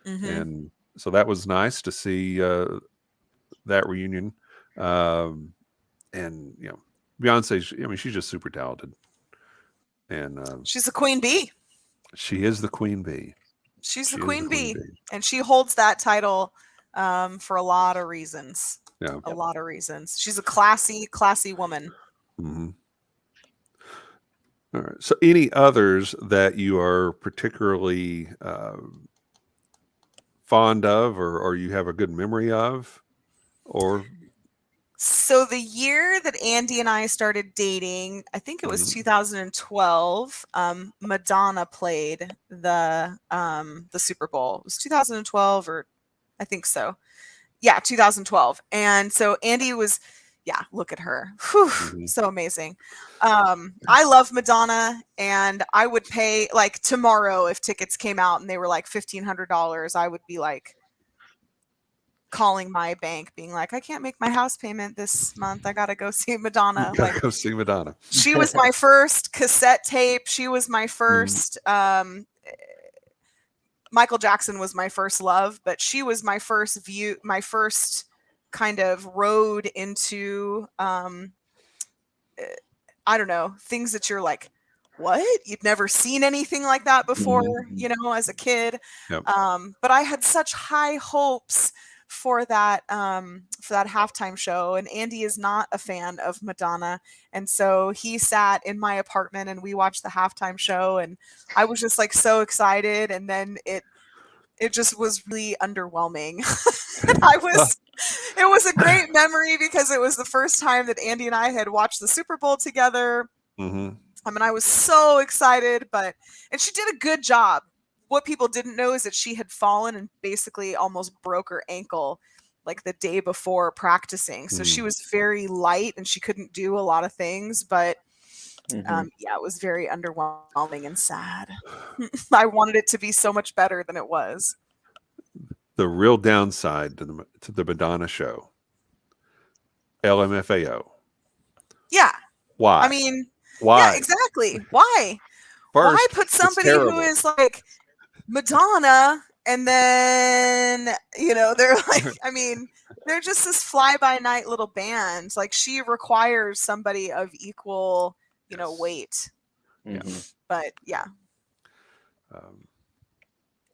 S1: and so that was nice to see that reunion. And Beyonce's, I mean, she's just super talented, and
S4: she's the queen bee.
S1: She is the queen bee.
S4: She's the queen bee, and she holds that title for a lot of reasons.
S1: Yeah,
S4: a lot of reasons. She's a classy woman.
S1: Mm-hmm. All right. So, any others that you are particularly fond of, or you have a good memory of, or?
S4: So the year that Andy and I started dating, I think it was 2012. Madonna played the Super Bowl. It was 2012, or I think so. Yeah, 2012. And so Andy was, look at her. Whew, so amazing. I love Madonna, and I would pay, like, tomorrow if tickets came out and they were like $1,500, I would be like calling my bank being like, I can't make my house payment this month. I got to go see Madonna.
S1: Go see Madonna.
S4: She was my first cassette tape. She was my first, Michael Jackson was my first love, but she was my first kind of road into, I don't know, things that you're like, what? You'd never seen anything like that before, as a kid.
S1: Yep.
S4: But I had such high hopes for that halftime show, and Andy is not a fan of Madonna, and so he sat in my apartment and we watched the halftime show, and I was just like so excited, and then it just was really underwhelming. It was a great memory because it was the first time that Andy and I had watched the Super Bowl together. I mean, I was so excited, and she did a good job. What people didn't know is that she had fallen and basically almost broke her ankle like the day before practicing. So she was very light and she couldn't do a lot of things, but it was very underwhelming and sad. I wanted it to be so much better than it was.
S1: The real downside to the Madonna show, LMFAO.
S4: Yeah.
S1: Why?
S4: I mean,
S1: why?
S4: Yeah, exactly. Why?
S1: First,
S4: why put somebody who is like Madonna, and then they're like, I mean, they're just this fly-by-night little band. Like, she requires somebody of equal, weight. But yeah,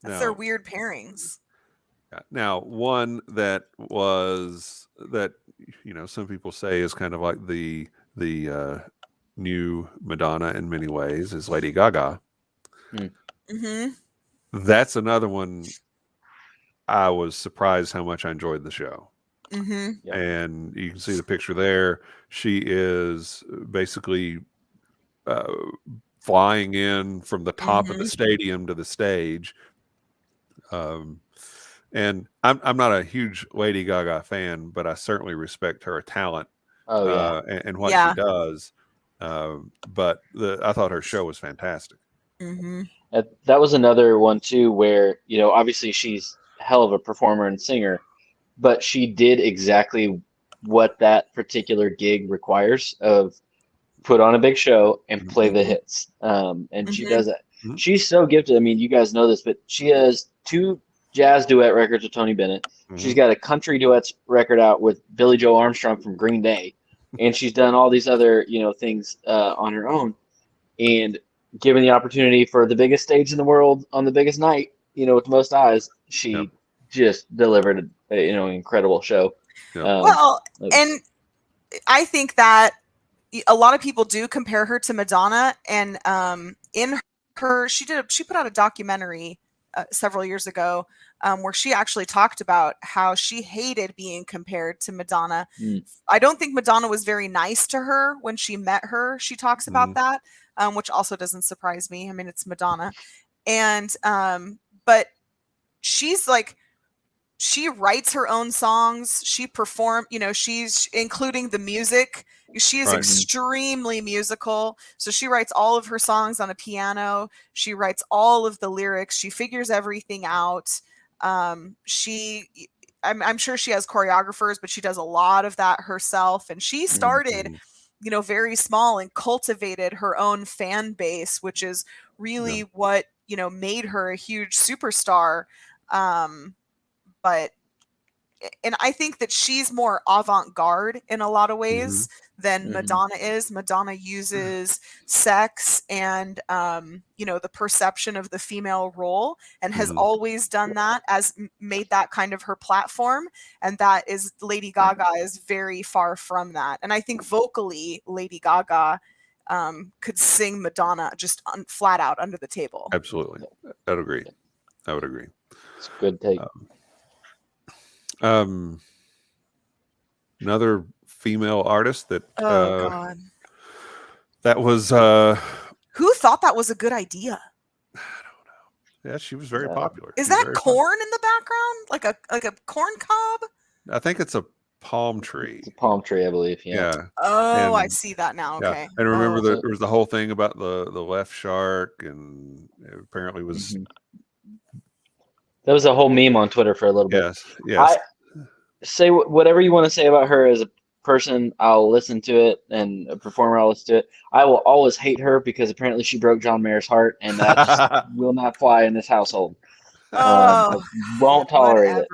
S4: that's their weird pairings.
S1: Now, one that some people say is kind of like the new Madonna in many ways is Lady Gaga. That's another one. I was surprised how much I enjoyed the show. And you can see the picture there. She is basically flying in from the top of the stadium to the stage. And I'm not a huge Lady Gaga fan, but I certainly respect her talent and what she does. But I thought her show was fantastic.
S3: That was another one too, where obviously she's hell of a performer and singer, but she did exactly what that particular gig requires of put on a big show and play the hits. And she does that. She's so gifted. I mean, you guys know this, but she has 2 jazz duet records with Tony Bennett. She's got a country duets record out with Billy Joe Armstrong from Green Day. And she's done all these other, things on her own. And given the opportunity for the biggest stage in the world on the biggest night, with the most eyes, she just delivered an incredible show.
S4: Well, and I think that a lot of people do compare her to Madonna, and in her, she put out a documentary several years ago where she actually talked about how she hated being compared to Madonna. I don't think Madonna was very nice to her when she met her. She talks about that, which also doesn't surprise me. I mean, it's Madonna. And but she's like, she writes her own songs. She she's including the music. She is extremely musical. So she writes all of her songs on a piano. She writes all of the lyrics. She figures everything out. I'm sure she has choreographers, but she does a lot of that herself. And she started, very small and cultivated her own fan base, which is really what, made her a huge superstar. But I think that she's more avant-garde in a lot of ways than Madonna is. Madonna uses sex and, the perception of the female role, and has always done that, made that kind of her platform. And that is, Lady Gaga is very far from that. And I think vocally, Lady Gaga could sing Madonna just flat out under the table.
S1: Absolutely. I would agree.
S3: It's a good take.
S1: Another female artist that
S4: God,
S1: that was
S4: who thought that was a good idea?
S1: I don't know. Yeah, she was very popular.
S4: Is that corn in the background, like a corn cob?
S1: I think it's a palm tree.
S3: It's a palm tree, I believe. Yeah.
S4: Oh, I see that now. Okay.
S1: Yeah. And remember there was the whole thing about the left shark, and it apparently was.
S3: That was a whole meme on Twitter for a little bit.
S1: Yes.
S3: Say whatever you want to say about her as a person. I'll listen to it, and a performer, I'll listen to it. I will always hate her because apparently she broke John Mayer's heart, and that just will not fly in this household. I won't tolerate it.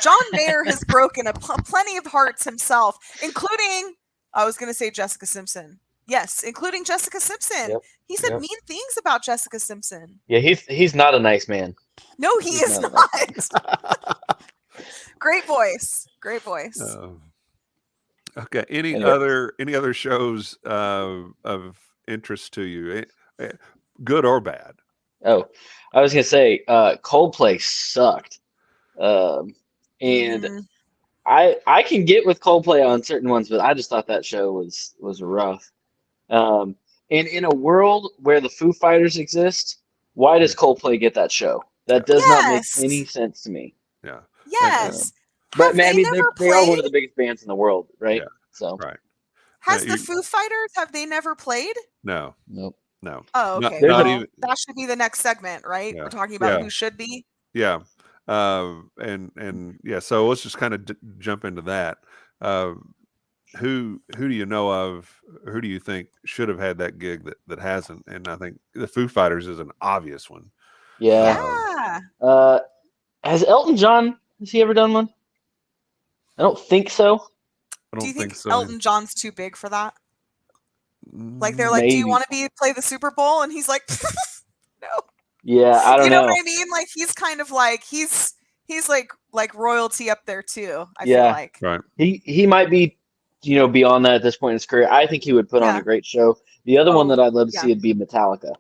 S4: John Mayer has broken plenty of hearts himself, including, I was going to say Jessica Simpson. Yes, including Jessica Simpson.
S3: Yep.
S4: He said mean things about Jessica Simpson.
S3: Yeah, he's not a nice man.
S4: No, he is not. Great voice.
S1: Okay. Any other shows of interest to you, good or bad?
S3: Oh, I was gonna say Coldplay sucked, and I can get with Coldplay on certain ones, but I just thought that show was rough. And in a world where the Foo Fighters exist, why does Coldplay get that show? That does not make any sense to me.
S1: Yeah.
S4: Yes.
S3: But man, I mean, they are one of the biggest bands in the world, right?
S1: Yeah.
S3: So
S1: right.
S4: Has the Foo Fighters, have they never played?
S1: No.
S3: Nope.
S1: No.
S4: Oh, okay.
S1: Not even,
S4: that should be the next segment, right?
S1: Yeah.
S4: We're talking about who should be.
S1: Yeah. And yeah, so let's just kind of jump into that. Who do you know of? Who do you think should have had that gig that hasn't? And I think the Foo Fighters is an obvious one.
S3: Yeah. Has Elton John? Has he ever done one? I don't think so.
S4: Do you think Elton John's too big for that? Like they're like,
S3: Maybe.
S4: do you want to play the Super Bowl? And he's like, no.
S3: Yeah, I don't know.
S4: You know what I mean? Like he's kind of like he's like royalty up there too. I feel like.
S1: Right.
S3: He might be, beyond that at this point in his career. I think he would put on a great show. The other one that I'd love to see would be Metallica.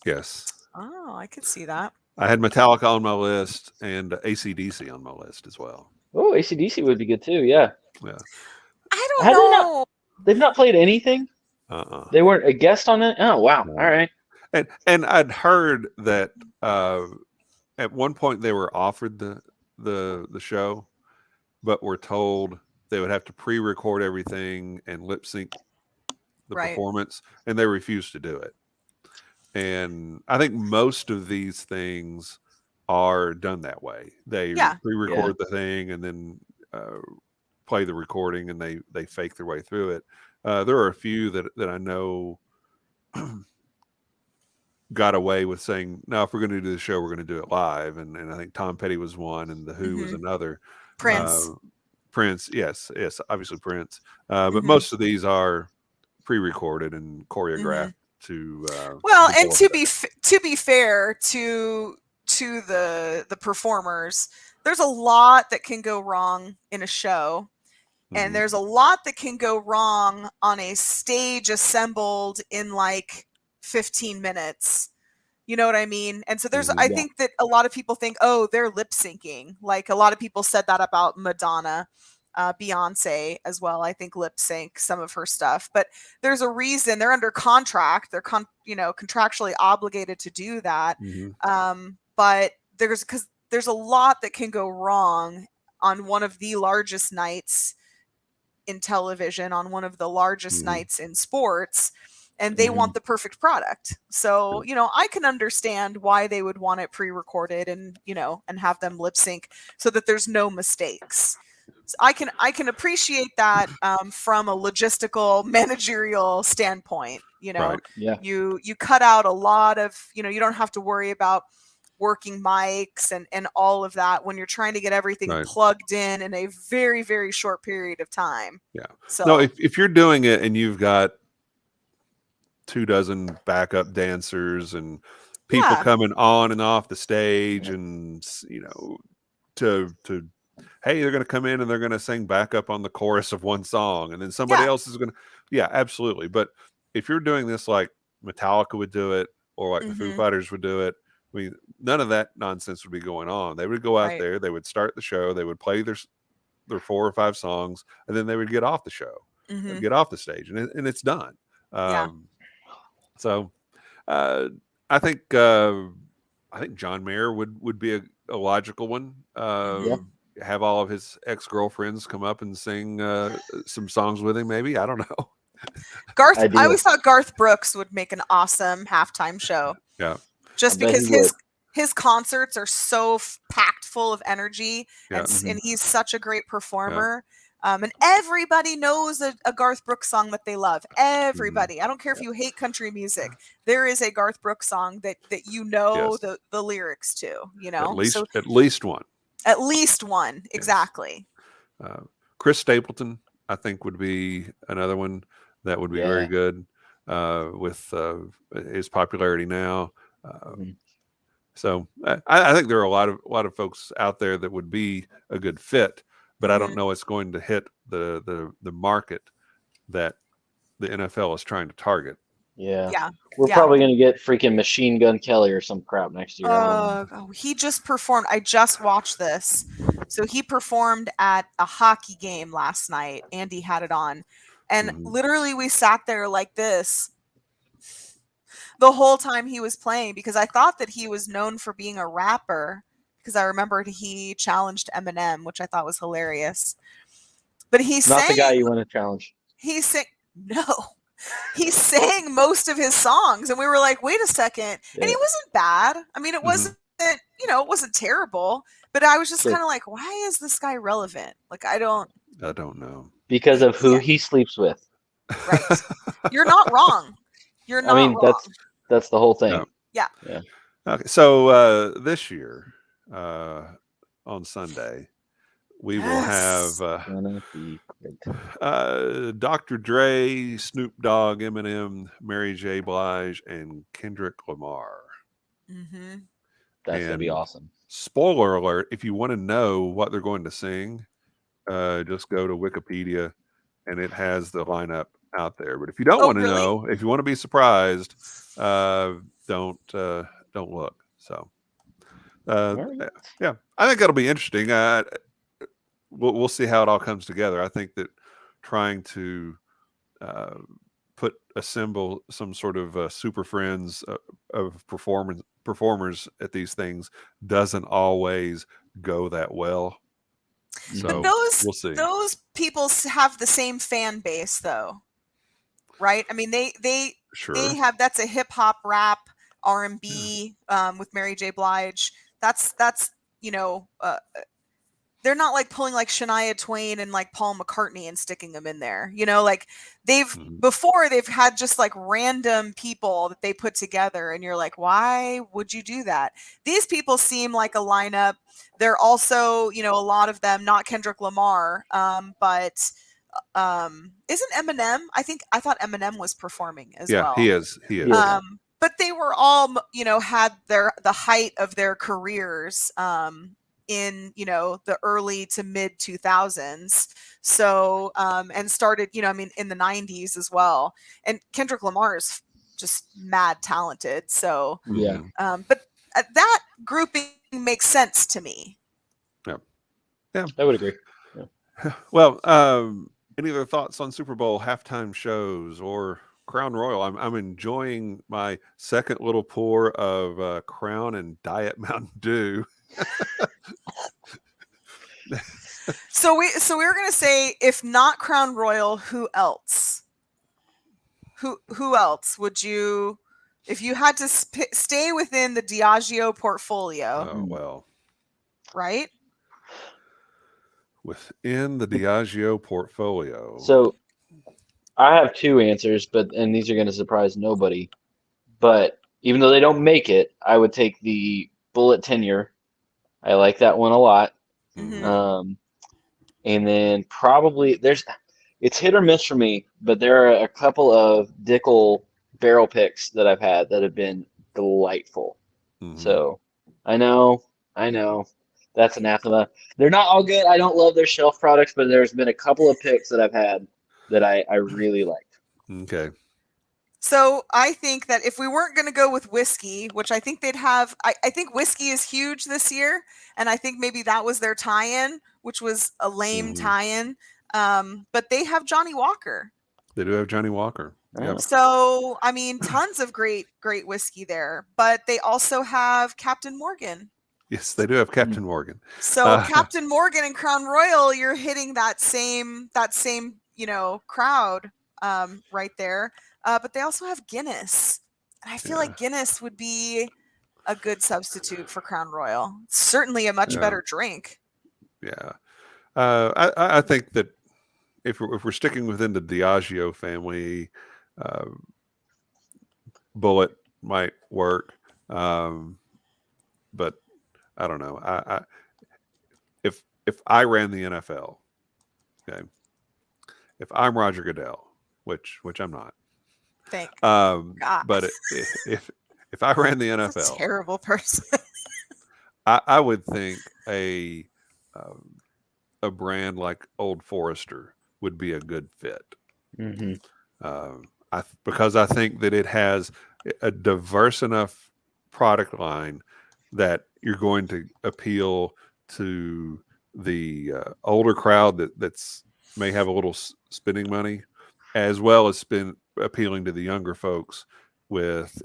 S1: Yes.
S4: Oh, I could see that.
S1: I had Metallica on my list and AC/DC on my list as well.
S3: Oh, AC/DC would be good too. Yeah.
S1: Yeah.
S4: I don't know.
S3: They've not played anything. They weren't a guest on it. Oh wow!
S1: No.
S3: All right.
S1: And I'd heard that at one point they were offered the show, but were told they would have to pre-record everything and lip sync the performance, and they refused to do it. And I think most of these things are done that way. They
S4: Yeah.
S1: pre-record the thing and then play the recording, and they fake their way through it. There are a few that I know got away with saying, no, if we're going to do the show, we're going to do it live. And I think Tom Petty was one, and The Who was another. Prince, yes, obviously Prince. But most of these are pre-recorded and choreographed to.
S4: Well, and to be fair to the performers, there's a lot that can go wrong in a show. And there's a lot that can go wrong on a stage assembled in like 15 minutes. You know what I mean? And so there's, I think that a lot of people think, oh, they're lip syncing. Like a lot of people said that about Madonna, Beyonce as well. I think lip sync some of her stuff, but there's a reason they're under contract. They're contractually obligated to do that. But because there's a lot that can go wrong on one of the largest nights in television, on one of the largest nights in sports, and they want the perfect product. So, I can understand why they would want it pre-recorded and, and have them lip sync so that there's no mistakes. So I can appreciate that from a logistical managerial standpoint. You cut out a lot of, you don't have to worry about working mics and all of that when you're trying to get everything plugged in a very, very short period of time.
S1: Yeah.
S4: So
S1: no, if you're doing it and you've got 24 backup dancers and people coming on and off the stage and, to hey, they're going to come in and they're going to sing backup on the chorus of one song, and then somebody else is going to, absolutely. But if you're doing this like Metallica would do it, or like the Foo Fighters would do it, I mean, none of that nonsense would be going on. They would go out there, they would start the show, they would play their 4 or 5 songs, and then they would get off the show, get off the stage, and it's done. So I think John Mayer would be a logical one. Have all of his ex-girlfriends come up and sing some songs with him, maybe. I don't know.
S4: I always thought Garth Brooks would make an awesome halftime show.
S1: Yeah.
S4: Just because his concerts are so packed full of energy, and he's such a great performer. And everybody knows a Garth Brooks song that they love. Everybody. I don't care if you hate country music. There is a Garth Brooks song that the lyrics to.
S1: At least one.
S4: At least one, exactly.
S1: Chris Stapleton, I think, would be another one that would be very good with his popularity now. So I think there are a lot of folks out there that would be a good fit, but I don't know it's going to hit the market that the NFL is trying to target.
S3: We're probably going to get freaking Machine Gun Kelly or some crap next year.
S4: He just performed. I just watched this. So he performed at a hockey game last night. Andy had it on. And literally we sat there like this the whole time he was playing, because I thought that he was known for being a rapper, because I remembered he challenged Eminem, which I thought was hilarious. But he's
S3: not the guy you want to challenge.
S4: He sang most of his songs, and we were like, wait a second. And he wasn't bad. I mean, it wasn't, it wasn't terrible, but I was just kind of like, why is this guy relevant? Like, I don't
S1: know.
S3: Because of who he sleeps with.
S4: Right. You're not wrong. You're not wrong.
S3: That's the whole thing.
S4: Yeah.
S1: Okay. So this year, on Sunday, we will have Dr. Dre, Snoop Dogg, Eminem, Mary J. Blige, and Kendrick Lamar.
S3: That's going to be awesome.
S1: Spoiler alert, if you want to know what they're going to sing, just go to Wikipedia, and it has the lineup out there. But if you don't want to know, if you want to be surprised, don't look. So, I think that'll be interesting. We'll see how it all comes together. I think that trying to assemble some sort of super friends of performers at these things doesn't always go that well. So we'll see.
S4: Those people have the same fan base, though, right? I mean, they have, that's a hip hop, rap, R&B with Mary J. Blige. that's they're not like pulling like Shania Twain and like Paul McCartney and sticking them in there. Like before they've had just like random people that they put together, and you're like, why would you do that? These people seem like a lineup. They're also, a lot of them, not Kendrick Lamar, but isn't Eminem? I thought Eminem was performing as well.
S1: Yeah, he is.
S4: But they were all, had the height of their careers in the early to mid 2000s, so and started in the 90s as well. And Kendrick Lamar is just mad talented, so but that grouping makes sense to me.
S1: Yeah,
S3: I would agree.
S1: Well, any other thoughts on Super Bowl halftime shows or Crown Royal? I'm enjoying my second little pour of Crown and Diet Mountain Dew.
S4: So we were gonna say, if not Crown Royal, who else? Who else would you, if you had to stay within the Diageo portfolio?
S1: Oh well,
S4: right.
S1: Within the Diageo portfolio.
S3: So I have two answers, and these are going to surprise nobody. But even though they don't make it, I would take the Bullet Tenure. I like that one a lot. And then probably it's hit or miss for me, but there are a couple of Dickel barrel picks that I've had that have been delightful. So I know that's anathema. They're not all good. I don't love their shelf products, but there's been a couple of picks that I've had that I really liked.
S1: Okay.
S4: So I think that if we weren't going to go with whiskey, which I think they'd have, I think whiskey is huge this year. And I think maybe that was their tie-in, which was a lame tie-in. But they have Johnny Walker.
S1: They do have Johnny Walker. Yep.
S4: So, tons of great whiskey there. But they also have Captain Morgan.
S1: Yes, they do have Captain Morgan.
S4: So Captain Morgan and Crown Royal, you're hitting that same crowd right there. But they also have Guinness. And I feel like Guinness would be a good substitute for Crown Royal. It's certainly a much better drink.
S1: Yeah. I think that if we're sticking within the Diageo family, Bullet might work. But I don't know. If I ran the NFL, okay, if I'm Roger Goodell, which I'm not.
S4: Thank God.
S1: But if I ran the NFL,
S4: that's a terrible person.
S1: I would think a brand like Old Forester would be a good fit. Because I think that it has a diverse enough product line that you're going to appeal to the older crowd that's may have a little spending money, as well as appealing to the younger folks with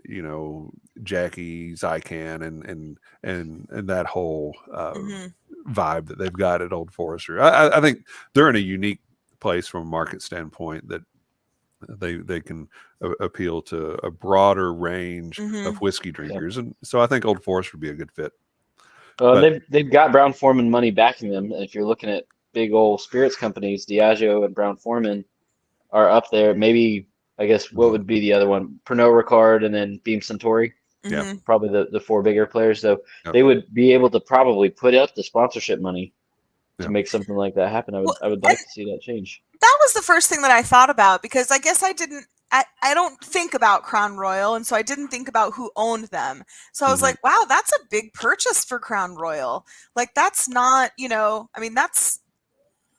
S1: Jackie Zycan and that whole vibe that they've got at Old Forester. I think they're in a unique place from a market standpoint that they can appeal to a broader range of whiskey drinkers, and so I think Old Forester would be a good fit.
S3: They've got Brown-Forman money backing them, and if you're looking at big old spirits companies, Diageo and Brown-Forman are up there. Maybe, I guess, what would be the other one? Pernod Ricard and then Beam Suntory.
S1: Yeah,
S3: probably the four bigger players. So they would be able to probably put up the sponsorship money to make something like that happen. I would like to see that change.
S4: That was the first thing that I thought about, because I guess I don't think about Crown Royal, and so I didn't think about who owned them. So I was like, wow, that's a big purchase for Crown Royal. Like, that's not,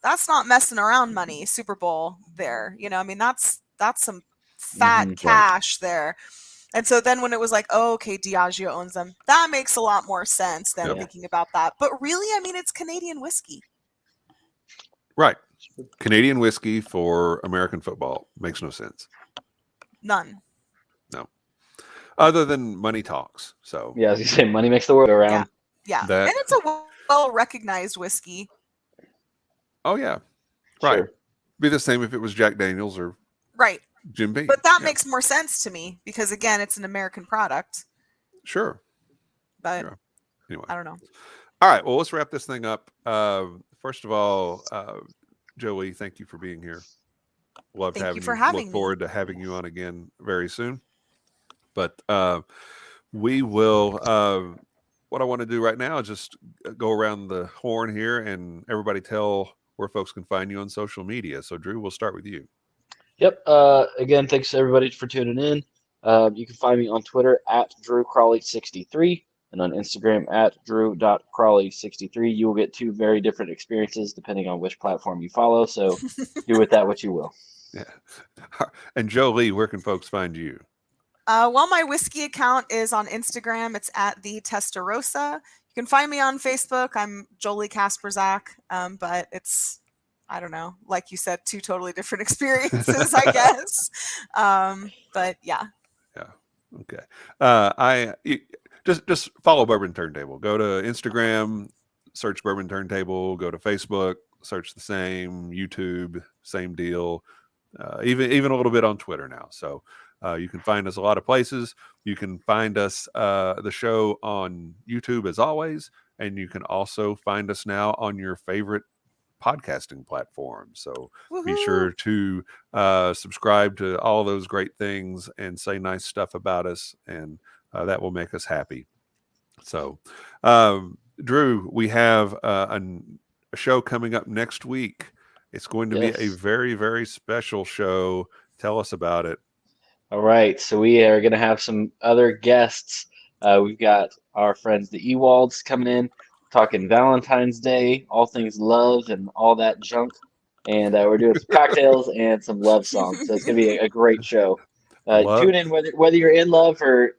S4: that's not messing around money, Super Bowl there. That's some fat cash there. And so then when it was like, oh, okay, Diageo owns them, that makes a lot more sense than thinking about that. But really, it's Canadian whiskey.
S1: Right. Canadian whiskey for American football makes no sense.
S4: None.
S1: No. Other than money talks. So
S3: yeah, as you say, money makes the world go around.
S4: Yeah. And it's a well-recognized whiskey.
S1: Oh, yeah. Right.
S3: Sure.
S1: Be the same if it was Jack Daniels or Jim Beam.
S4: But that makes more sense to me because, again, it's an American product.
S1: Sure.
S4: But
S1: sure. Anyway,
S4: I don't know.
S1: All right. Well, let's wrap this thing up. First of all, Jolie, thank you for being here. Loved
S4: Thank you
S1: having
S4: for
S1: you.
S4: having
S1: Look
S4: me.
S1: forward to having you on again very soon. But we will. What I want to do right now is just go around the horn here and everybody tell where folks can find you on social media. So, Drew, we'll start with you.
S3: Yep. Again, thanks everybody for tuning in. You can find me on Twitter at DrewCrawley63 and on Instagram at Drew.Crawley63. You will get two very different experiences depending on which platform you follow. So do with that what you will.
S1: Yeah. And Jolie, where can folks find you?
S4: Well, my whiskey account is on Instagram. It's at the Testarossa. You can find me on Facebook. I'm Jolie Kasprzak, but it's, I don't know, like you said, two totally different experiences, I guess. But yeah.
S1: Yeah. Okay. Just follow Bourbon Turntable. Go to Instagram, search Bourbon Turntable. Go to Facebook, search the same. YouTube, same deal. Even a little bit on Twitter now. So you can find us a lot of places. You can find us the show on YouTube as always, and you can also find us now on your favorite podcasting platform. So be sure to subscribe to all those great things and say nice stuff about us, and that will make us happy. So, Drew, we have a show coming up next week. It's going to be a very, very special show. Tell us about it.
S3: All right. So we are going to have some other guests. We've got our friends, the Ewalds, coming in, talking Valentine's Day, all things love and all that junk. And we're doing some cocktails and some love songs. So it's going to be a great show. Tune in whether you're in love or,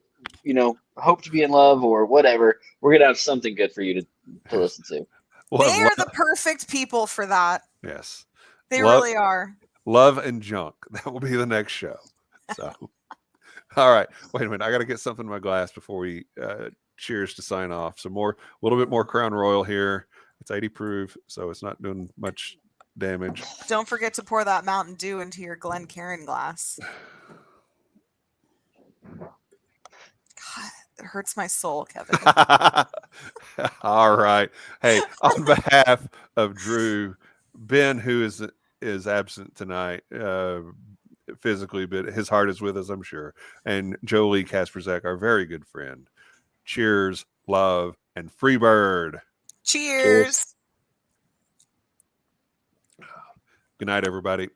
S3: hope to be in love or whatever. We're going to have something good for you to listen to.
S4: They are the perfect people for that.
S1: Yes.
S4: They really are.
S1: Love and junk. That will be the next show. So, all right. Wait a minute. I got to get something in my glass before we cheers to sign off. So a little bit more Crown Royal here. It's 80 proof, so it's not doing much damage.
S4: Don't forget to pour that Mountain Dew into your Glencairn glass. God, it hurts my soul, Kevin.
S1: All right. Hey, on behalf of Drew, Ben, who is absent tonight physically, but his heart is with us, I'm sure, and Jolie Kasprzak, our very good friend. Cheers, love, and free bird.
S4: Cheers.
S1: Good night, everybody.